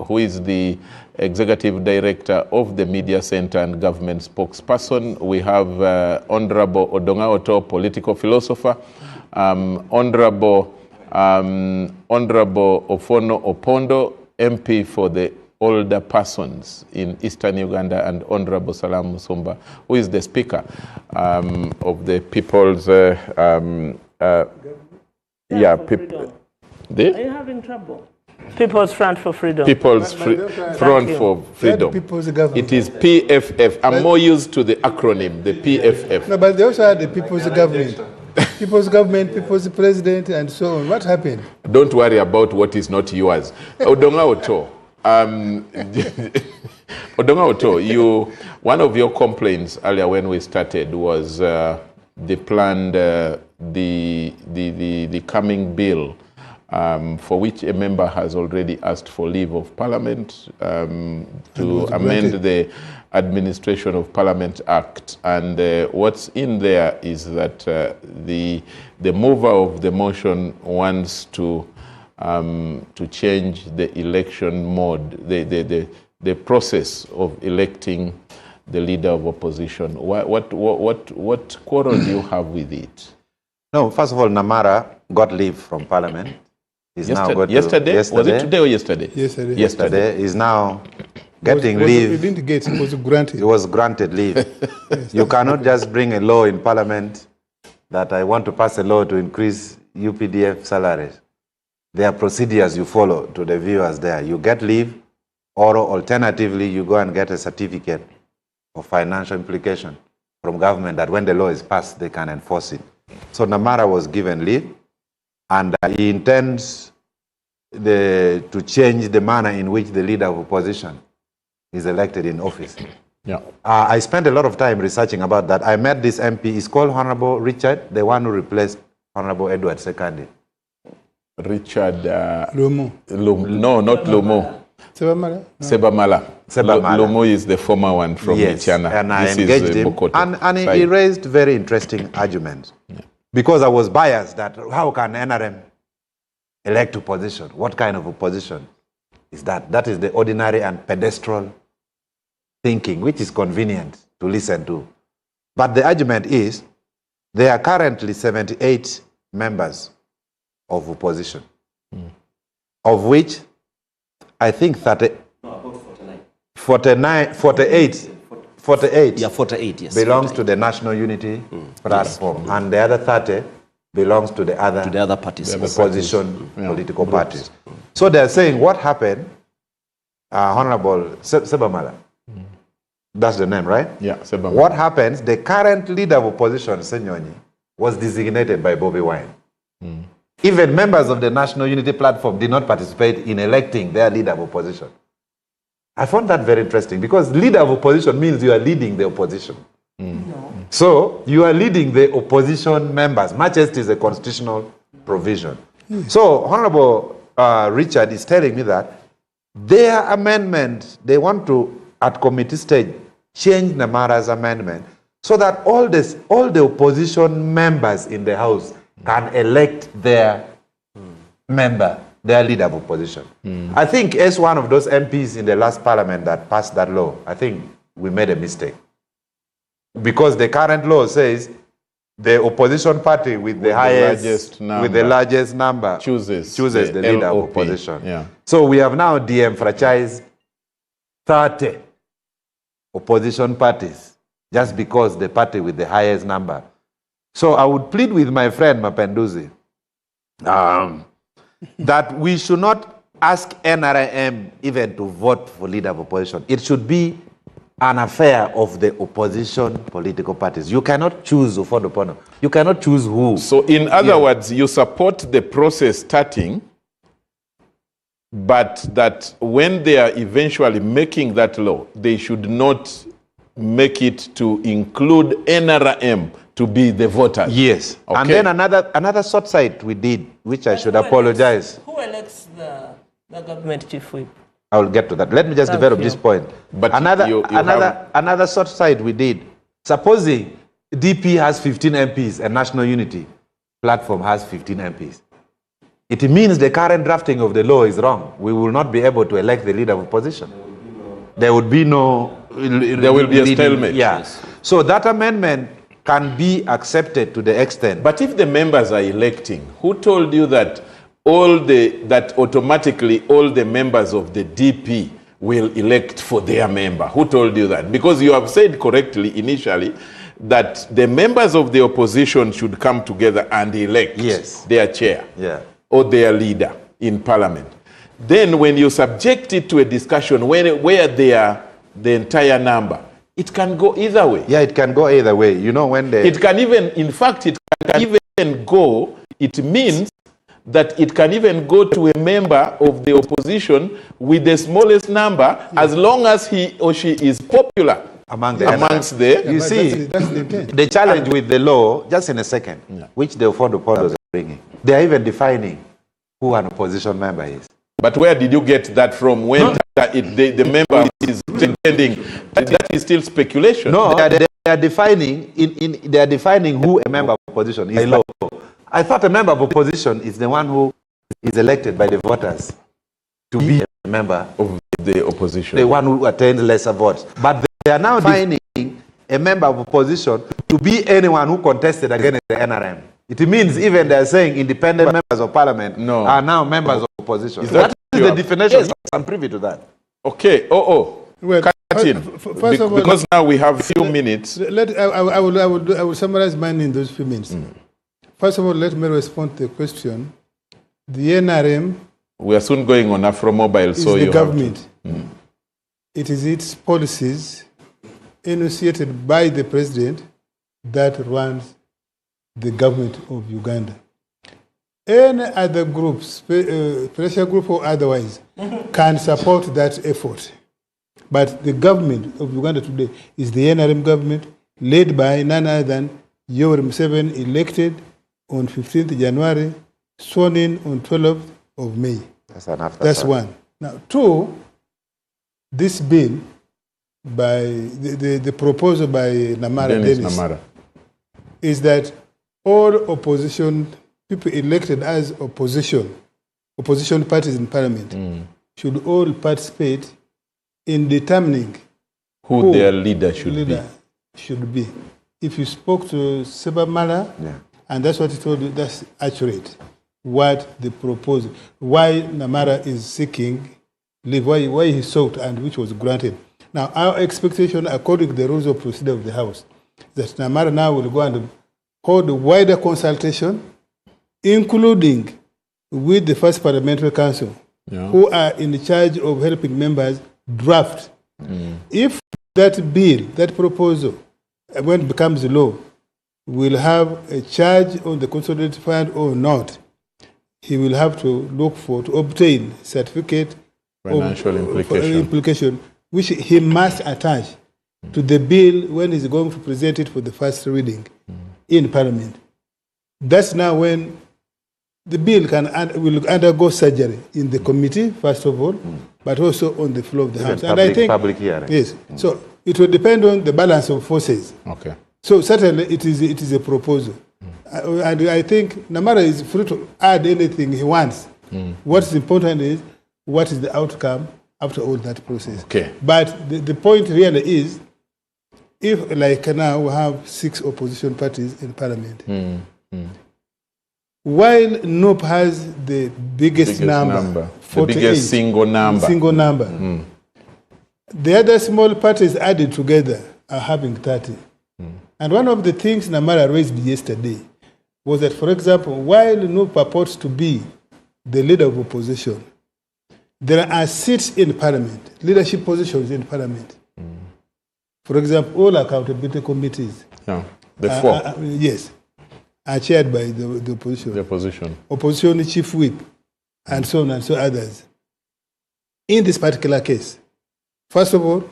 who is the Executive Director of the Media Center and Government Spokesperson. We have Honorable Odonga Oto, political philosopher. Honorable Ofono Opondo, MP for the older persons in Eastern Uganda, and Honorable Salam Musumba, who is the Speaker of the People's... Are you having trouble? People's Front for Freedom. People's Front for Freedom. People's Government. It is PFF. I'm more used to the acronym, the PFF. No, but they also had the People's Government. People's Government, People's President, and so on. What happened? Don't worry about what is not yours. Odonga Oto. Odonga Oto, one of your complaints earlier when we started was the planned, the coming bill, for which a member has already asked for leave of Parliament to amend the Administration of Parliament Act. And what's in there is that the mover of the motion wants to change the election mode, the process of electing the leader of opposition. What quarrel do you have with it? No, first of all, Namara got leave from Parliament. He's now got yesterday? Was it today or yesterday? Yesterday. Yesterday. He's now getting leave. He didn't get, it was granted. It was granted leave. Yes. You cannot just bring a law in Parliament that I want to pass a law to increase UPDF salaries. There are procedures you follow to the viewers there. You get leave, or alternatively, you go and get a certificate of financial implication from government that when the law is passed, they can enforce it. So Namara was given leave, and he intends to change the manner in which the leader of opposition is elected in office. Yeah. I spent a lot of time researching about that. I met this MP. He's called Honorable Richard, the one who replaced Honorable Edward Sekandi. Richard Lumo. No, not Lumo. Sebamala. Sebamala. Lumo is the former one from Michiana. And I engaged him, and he raised very interesting arguments. Yeah. Because I was biased that how can NRM elect opposition? What kind of opposition is that? That is the ordinary and pedestrian thinking, which is convenient to listen to. But the argument is there are currently 78 members of opposition, of which I think 48 yes, belongs to the National Unity Platform, and the other 30 belongs to the other parties, opposition political parties. So they're saying what happened, Honorable Sebamala, that's the name, right? Yeah, Sebamala. What happens, the current leader of opposition, Senyonyi, was designated by Bobby Wine. Even members of the National Unity Platform did not participate in electing their leader of opposition. I found that very interesting because leader of opposition means you are leading the opposition. No. So you are leading the opposition members, much as it is a constitutional provision. So Honorable Richard is telling me that Their amendment, they want to, at committee stage, change Namara's amendment so that all the opposition members in the House can elect their member, their leader of opposition. I think as one of those MPs in the last parliament that passed that law, I think we made a mistake. Because the current law says the opposition party with the largest number chooses the leader of opposition. Yeah. So we have now de-enfranchised 30 opposition parties just because the party with the highest number. So I would plead with my friend Mapenduzi that we should not ask NRM even to vote for leader of opposition. It should be an affair of the opposition political parties. You cannot choose Ufodopono. You cannot choose who. So in other words, you support the process starting, but that when they are eventually making that law, they should not make it to include NRM to be the voters. Yes. Okay. And then another short site we did, which I should apologize. Who elects the government chief whip? I will get to that. Let me just develop this point. But another short side we did. Supposing DP has 15 MPs and National Unity Platform has 15 MPs. It means the current drafting of the law is wrong. We will not be able to elect the leader of opposition. There would be no... There will be a stalemate. Yeah. Yes. So that amendment can be accepted to the extent... But if the members are electing, who told you that automatically all the members of the DP will elect for their member? Who told you that? Because you have said correctly initially that the members of the opposition should come together and elect their chair or their leader in parliament. Then when you subject it to a discussion where they are the entire number, it can go either way. Yeah, it can go either way. You know, when they... It can even, in fact, it can even go, it means that it can even go to a member of the opposition with the smallest number, as long as he or she is popular amongst the... You see, the challenge with the law, just in a second, which the Ufodoponos are bringing, they are even defining who an opposition member is. But where did you get that from? When the member is pretending that is still speculation. No, they are defining they are defining who a member of opposition is. Law. I thought a member of opposition is the one who is elected by the voters to be a member of the opposition, the one who attains lesser votes. But they are now defining a member of opposition to be anyone who contested against the NRM. It means even they are saying independent members of parliament are now members of opposition. That is the definition. Yes, I'm privy to that. Okay. Well, first of all, because now we have few minutes. I will summarize mine in those few minutes. First of all, let me respond to the question. The NRM... We are soon going on Afro-Mobile, so you the government. It is its policies enunciated by the president that runs the government of Uganda. Any other groups, pressure group or otherwise, can support that effort. But the government of Uganda today is the NRM government, led by none other than Yoweri Museveni, elected on 15th January, sworn in on 12th of May. That's one. Now, two, this bill by the proposal by Dennis is that all opposition people elected as opposition parties in parliament should all participate in determining who their leader should be. If you spoke to Seba Mala, and that's what he told you, that's accurate. What the proposal, why Namara is seeking leave, why he sought and which was granted. Now, our expectation, according to the rules of procedure of the House, that Namara now will go and hold a wider consultation, including with the First Parliamentary Council, who are in charge of helping members draft. If that bill, that proposal, when it becomes law, will have a charge on the consolidated fund or not, he will have to look to obtain certificate financial implication, which he must attach to the bill when he's going to present it for the first reading in Parliament. That's now when the bill will undergo surgery in the committee, first of all, but also on the floor of the House. And I think public hearing. Yes. So it will depend on the balance of forces. Okay. So certainly it is a proposal. And I think Namara is free to add anything he wants. What's important is what is the outcome after all that process. Okay. But the point really is, if like now we have 6 opposition parties in parliament, while NOP has the biggest number, the biggest single number, the other small parties added together are having 30. And one of the things Namara raised yesterday was that, for example, while NOP purports to be the leader of opposition, there are seats in parliament, leadership positions in parliament. For example, all accountability committees. Yeah, the 4. Yes, are chaired by the opposition. The opposition. Opposition chief whip, and so on and so others. In this particular case, first of all,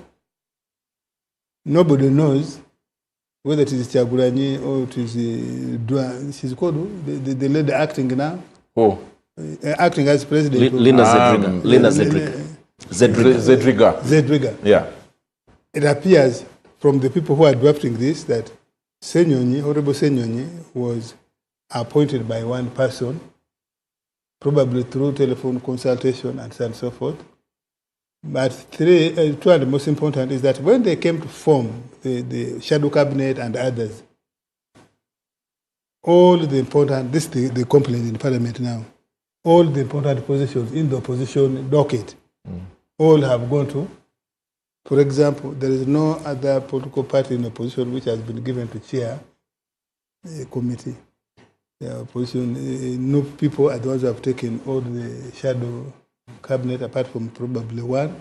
nobody knows whether it is Chagulanyi or it is she's called the lady acting now. Oh. Acting as president. Lina Zedriga. Zedriga. Yeah. It appears from the people who are drafting this that Honorable Senyonyi was appointed by one person, probably through telephone consultation and so on and so forth. But two are the most important is that when they came to form the shadow cabinet and others, all the important, this is the complaint in parliament now, all the important positions in the opposition docket, all have gone to. For example, there is no other political party in opposition which has been given to chair a committee. The opposition, no people are the ones who have taken all the shadow cabinet apart from probably one.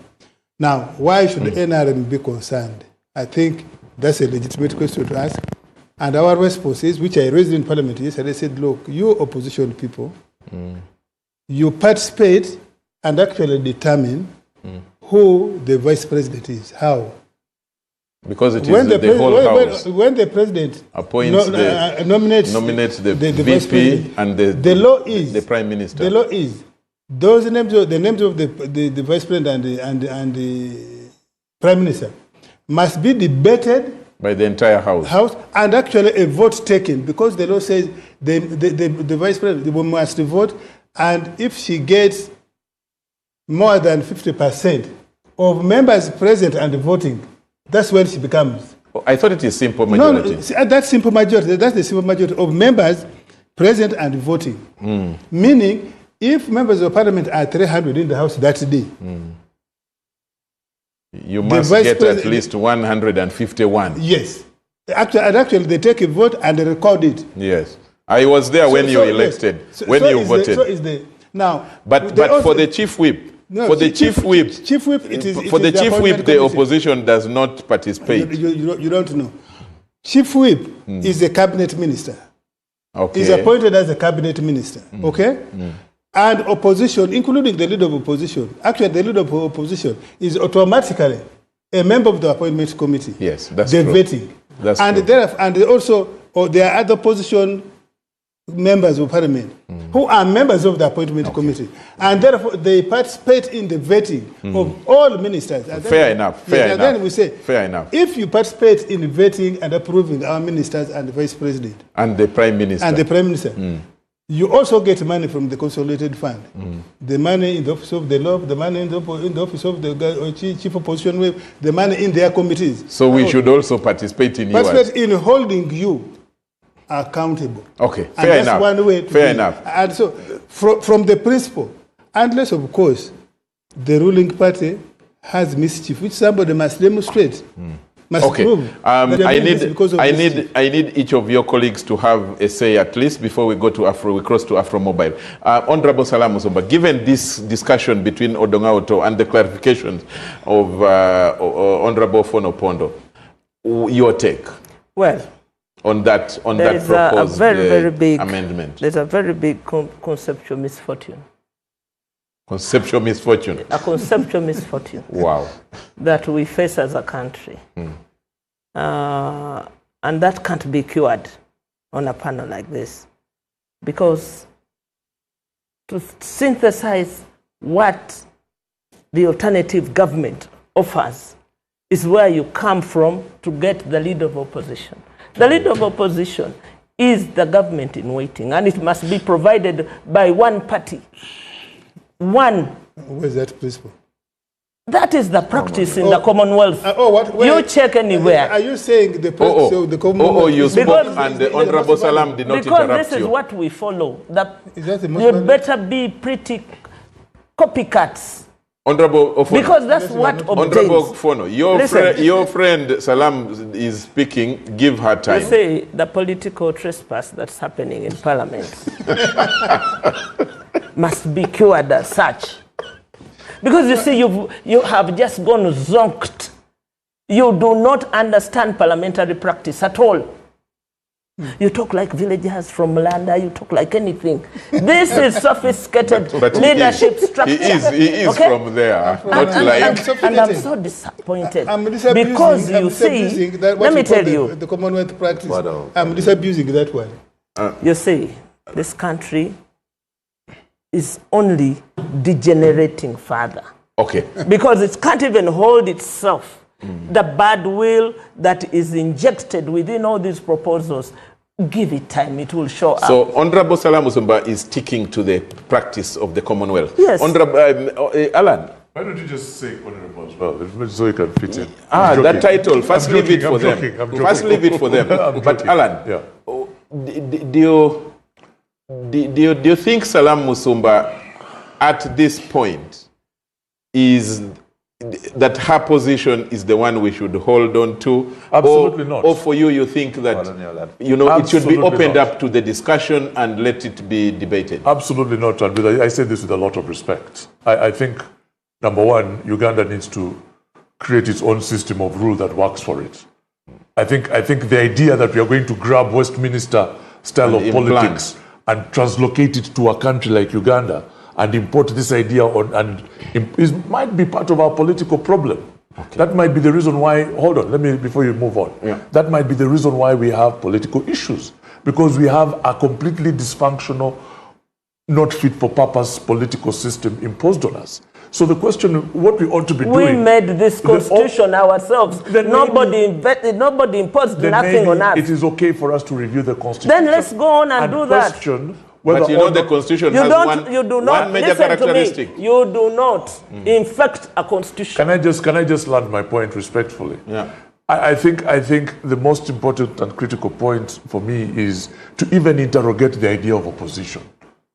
Now, why should the NRM be concerned? I think that's a legitimate question to ask. And our response is, which I raised in parliament yesterday, I said, look, you opposition people, you participate and actually determine who the vice president is. How? Because it is the whole house. When the president appoints nominates the VP and the law is the prime minister. The law is those names of the vice president and the prime minister must be debated by the entire house and actually a vote taken, because the law says the vice president must vote, and if she gets more than 50% of members present and voting, that's when she becomes. I thought it is simple majority. No, that's simple majority. That's the simple majority of members present and voting. Meaning, if members of parliament are 300 in the house that day, you must get at least 151. Yes. Actually, they take a vote and they record it. Yes. I was there when you elected, when you voted. Now, but for the chief whip, for the chief whip, the opposition does not participate. You don't know. Chief whip is a cabinet minister. Okay. He's appointed as a cabinet minister. Okay? And opposition, including the leader of opposition, actually the leader of opposition is automatically a member of the appointment committee. Yes, that's true. They're vetting. That's and true. And also, there are other opposition members of parliament who are members of the appointment committee, and therefore they participate in the vetting of all ministers. And fair enough. Then we say, fair enough. If you participate in vetting and approving our ministers and the vice president and the prime minister, you also get money from the consolidated fund. The money in the office of the law, the money in the office of the chief opposition whip, the money in their committees. So we should also participate in yours. Participate in holding you accountable. Okay, fair enough. That's one way to fair enough. And so, from the principle, unless of course the ruling party has mischief, which somebody must demonstrate, must prove. I need each of your colleagues to have a say at least before we go to we cross to Afro Mobile. Honorable Salam Musomba, given this discussion between Odongaoto and the clarifications of Honorable Fono-Pondo, your take? Well, on that proposed very big amendment. There's a very big conceptual misfortune. Conceptual misfortune? A conceptual misfortune. Wow. That we face as a country. And that can't be cured on a panel like this. Because to synthesize what the alternative government offers is where you come from to get the leader of opposition. The leader of opposition is the government in waiting, and it must be provided by one party. One. Where's that principle? That is the practice in the Commonwealth. You check anywhere. Are you saying the practice of the Commonwealth? You spoke and the Honorable Salam did not interrupt you. Because this is what we follow. You better be pretty copycats. Honorable Ofono. Because that's what obtains. Honorable Ofono, your friend Salam is speaking. Give her time. You say the political trespass that's happening in Parliament must be cured as such. Because you see, you have just gone zonked. You do not understand parliamentary practice at all. You talk like villagers from Malanda, you talk like anything. This is sophisticated leadership structure. He is from there. And I'm so disappointed. Because you see, let me tell you. The Commonwealth practice, I'm disabusing that one. You see, this country is only degenerating further. Okay. Because it can't even hold itself. The bad will that is injected within all these proposals, give it time, it will show up. So Honorable Salam Musumba is sticking to the practice of the Commonwealth. Yes. Honorable Alan. Why don't you just say honorable as well, so you can fit in? That title, first leave it for them. First leave it for them. But Alan, do you think Salam Musumba at this point is that her position is the one we should hold on to? Absolutely not. Or for you think that, it should be opened up to the discussion and let it be debated? Absolutely not. And I say this with a lot of respect. I think, number one, Uganda needs to create its own system of rule that works for it. I think the idea that we are going to grab Westminster style of politics and translocate it to a country like Uganda and import this idea it might be part of our political problem. Okay. That might be the reason why, hold on, before you move on. Yeah. That might be the reason why we have political issues. Because we have a completely dysfunctional, not fit for purpose political system imposed on us. So the question, what we ought to be doing... We made this constitution ourselves. Nobody imposed nothing on us. It is okay for us to review the constitution. Then let's go on and do that. But the constitution has one major characteristic. You do not infect a constitution. Can I just land my point respectfully? Yeah. I think the most important and critical point for me is to even interrogate the idea of opposition.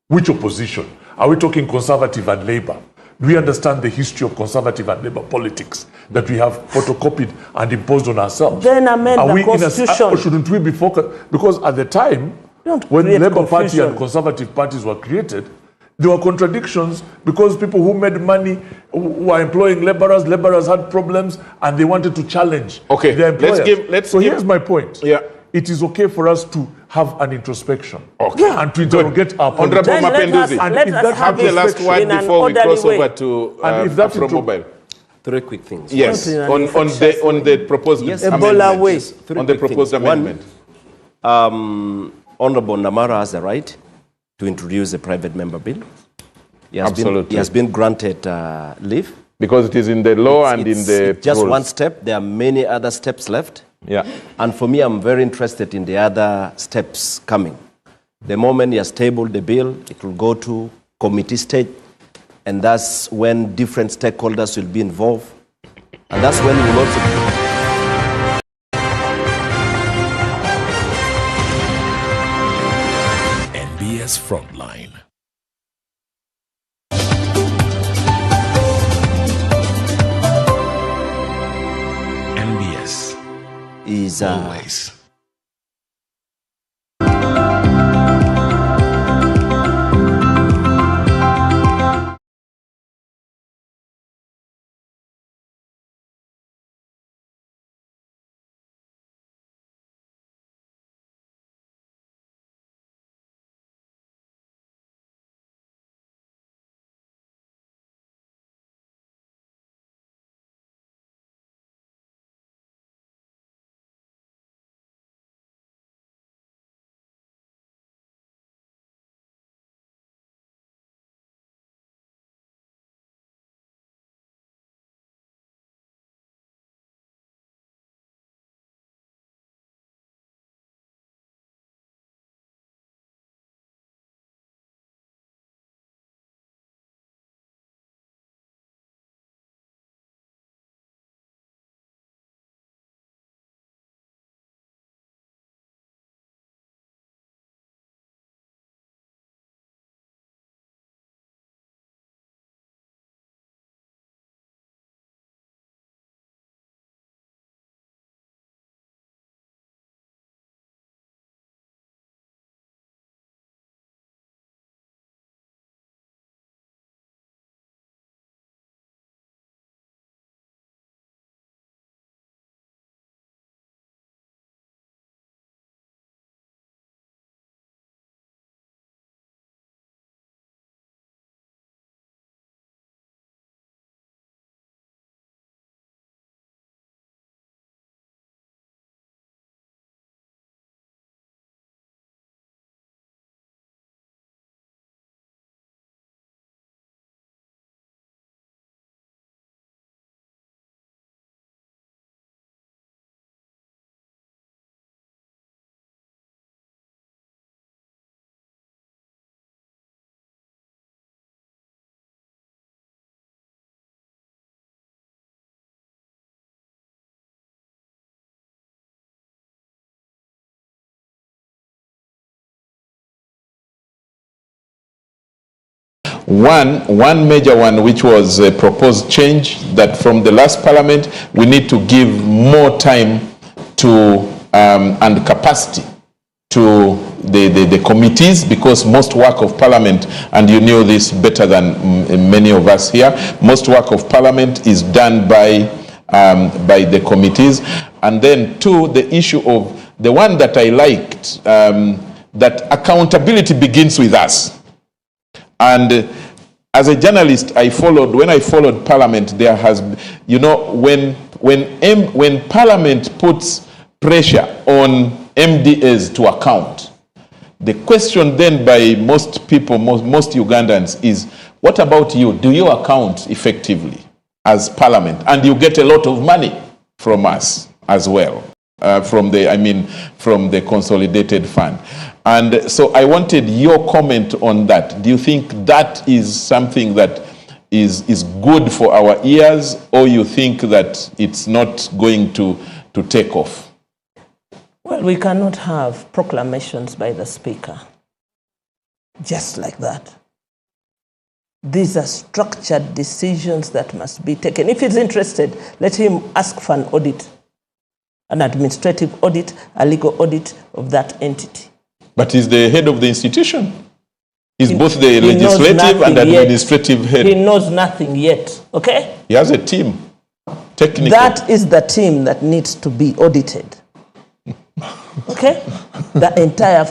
Which opposition? Are we talking conservative and labor? Do we understand the history of conservative and labor politics that we have photocopied and imposed on ourselves? Then amend the constitution. Shouldn't we be focused? Because at the time, when the Labour Party and Conservative parties were created, there were contradictions because people who made money were employing laborers had problems and they wanted to challenge their employers. Here's my point. Yeah. It is okay for us to have an introspection and to interrogate our politics. Honorable Mapenduzi, let's have the last word before we cross over to Afro-Mobile. Three quick things. Yes, on the proposed amendment. On the proposed amendment. Honorable Namara has the right to introduce a private member bill. He has been granted leave. Because it is in the law and in the just rules. One step. There are many other steps left. Yeah. And for me, I'm very interested in the other steps coming. The moment he has tabled the bill, it will go to committee stage. And that's when different stakeholders will be involved. And that's when we will also... NBS Frontline. NBS is always One major one, which was a proposed change, that from the last parliament, we need to give more time to and capacity to the committees, because most work of parliament, and you know this better than many of us here, most work of parliament is done by the committees. And then two, the issue of the one that I liked, that accountability begins with us. And as a journalist, when I followed Parliament, there has, you know, when Parliament puts pressure on MDAs to account, the question then by most people, most Ugandans is, what about you? Do you account effectively as Parliament? And you get a lot of money from us as well, from the Consolidated Fund. And so I wanted your comment on that. Do you think that is something that is good for our ears, or you think that it's not going to take off? Well, we cannot have proclamations by the Speaker just like that. These are structured decisions that must be taken. If he's interested, let him ask for an audit, an administrative audit, a legal audit of that entity. But he's the head of the institution. He's both the legislative and administrative head. He knows nothing yet, okay? He has a team, technical. That is the team that needs to be audited. Okay? The entire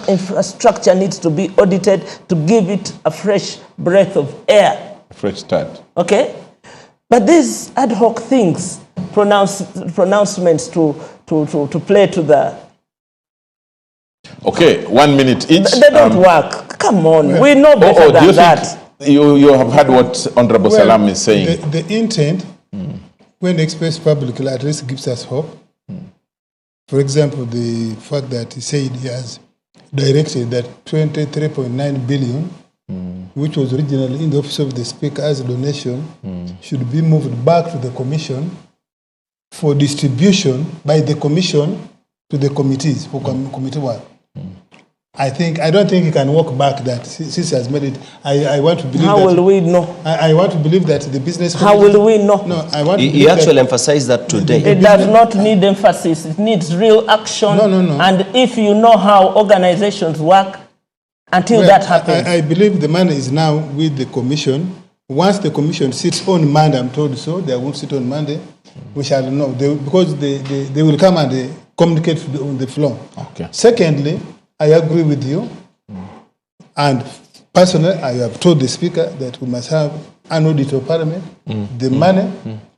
infrastructure needs to be audited to give it a fresh breath of air. Fresh start. Okay? But these ad hoc things, pronouncements to play to the... Okay, 1 minute each. They don't work. Come on, we know better than that. You have heard what Honorable Salam is saying. The intent, when expressed publicly, at least gives us hope. For example, the fact that he said he has directed that 23.9 billion, which was originally in the office of the Speaker as a donation, should be moved back to the Commission for distribution by the Commission to the committees for committee work. I don't think he can walk back that since he has made it. I want to believe. How will we know? I want to believe that the business. How will we know? No, I want. He actually emphasized that today. It does not need emphasis. It needs real action. No. And if you know how organizations work, until that happens, I believe the money is now with the Commission. Once the Commission sits on Monday, I'm told so. They won't sit on Monday. We shall know because they will come and communicate on the floor. Okay. Secondly, I agree with you, and personally, I have told the Speaker that we must have an audit of Parliament, the money,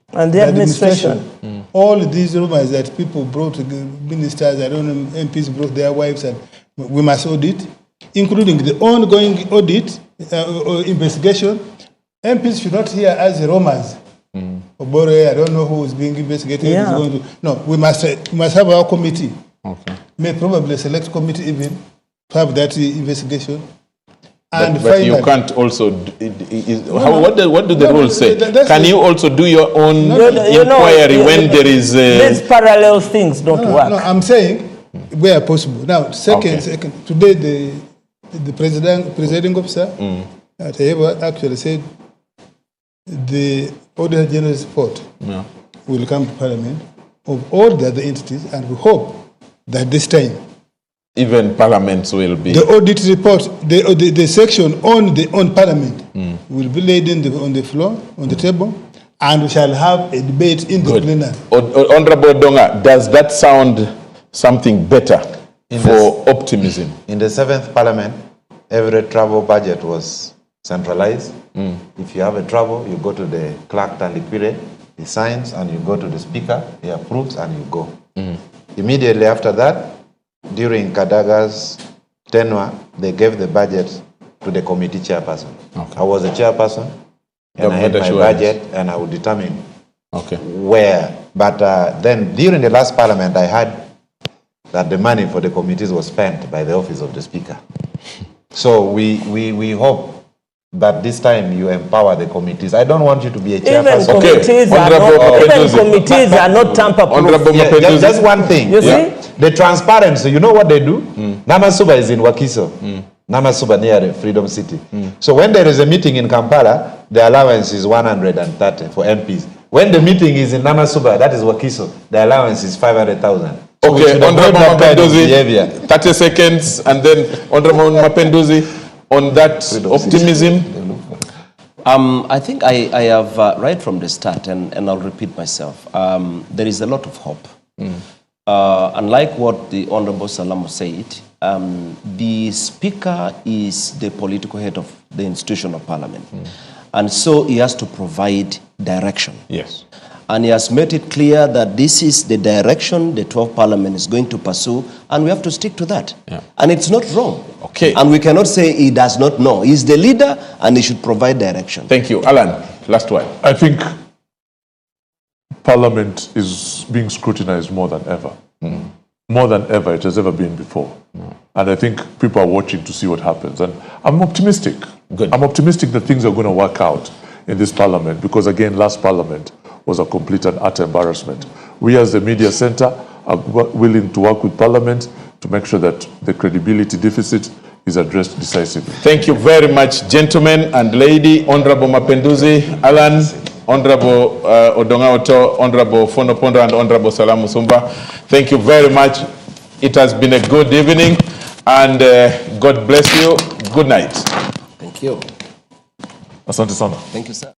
and the administration. All these rumors that people brought to ministers, I don't know, MPs brought their wives, and we must audit, including the ongoing audit or investigation. MPs should not hear as rumors. I don't know who is being investigated. Yeah. No, we must have our committee. Okay. May probably select committee even to have that investigation. And but finally, you can't also. What do the rules say? Can you also do your own inquiry when there is? These parallel things don't work. No, I'm saying where possible. Now, second, today the presiding officer actually said the Auditor General's report will come to Parliament of all the other entities, and we hope that this time even parliaments will be. The audit report, the section on Parliament will be laid on the floor, on the table, and we shall have a debate in the plenary. Honorable Donga, does that sound something better for optimism? In the 7th Parliament, every travel budget was centralized. If you have a travel, you go to the clerk Tandikpire, he signs, and you go to the Speaker, he approves, and you go. Immediately after that, during Kadaga's tenure, they gave the budget to the committee chairperson. Okay. I was a chairperson, and I had my budget, and I would determine where. But then during the last Parliament, I heard that the money for the committees was spent by the office of the Speaker. So we hope that this time you empower the committees. I don't want you to be a chairperson. Even committees are not tamper-proof. Just one thing. You see? The transparency, you know what they do? Namasuba is in Wakiso. Namasuba near Freedom City. So when there is a meeting in Kampala, the allowance is 130 for MPs. When the meeting is in Namasuba, that is Wakiso, the allowance is 500,000. So okay, Honorable Mapenduzi, 30 seconds, and then Honorable Mapenduzi, on that optimism. I think I have, right from the start, and I'll repeat myself, there is a lot of hope. Unlike what the Honorable Salamo said, the Speaker is the political head of the institution of Parliament. And so he has to provide direction. Yes. And he has made it clear that this is the direction the 12th Parliament is going to pursue, and we have to stick to that. Yeah. And it's not wrong. Okay. And we cannot say he does not know. He's the leader, and he should provide direction. Thank you. Alan, last one. I think Parliament is being scrutinized more than ever. More than ever it has ever been before. And I think people are watching to see what happens. And I'm optimistic. Good. I'm optimistic that things are going to work out in this Parliament, because again, last Parliament was a complete and utter embarrassment. We as the media center are willing to work with Parliament to make sure that the credibility deficit is addressed decisively. Thank you very much, gentlemen and lady. Honorable Mapenduzi, Alan, Honorable Odongaoto, Honorable Fonopondo, and Honorable Salam Musumba. Thank you very much. It has been a good evening, and God bless you. Good night. Thank you. Asante sana. Thank you, sir.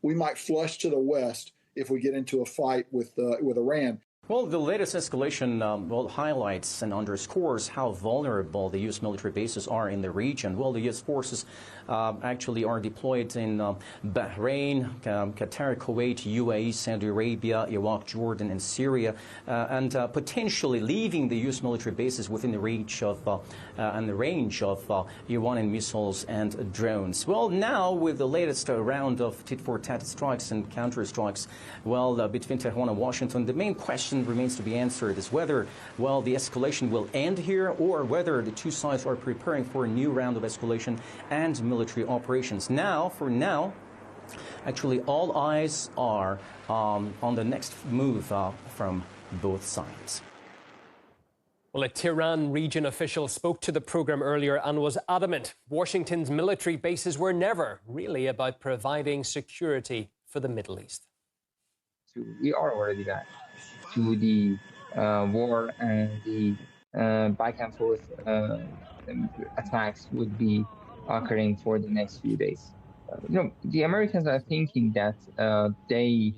We might flush to the west if we get into a fight with Iran. Well, the latest escalation highlights and underscores how vulnerable the U.S. military bases are in the region. Well, the U.S. forces actually are deployed in Bahrain, Qatar, Kuwait, UAE, Saudi Arabia, Iraq, Jordan, and Syria, and potentially leaving the U.S. military bases within the range of Iranian missiles and drones. Well, now with the latest round of tit-for-tat strikes and counter-strikes, well, between Tehran and Washington, the main question remains to be answered is whether, well, the escalation will end here, or whether the two sides are preparing for a new round of escalation and military operations. For now, actually all eyes are on the next move from both sides. Well, a Tehran region official spoke to the program earlier and was adamant Washington's military bases were never really about providing security for the Middle East. We are already back to the war, and the back and forth attacks would be occurring for the next few days. The Americans are thinking that they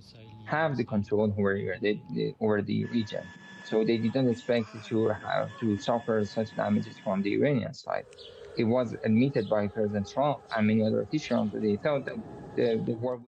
have the control over the region, so they didn't expect to have to suffer such damages from the Iranian side. It was admitted by President Trump and many other officials that they thought that the war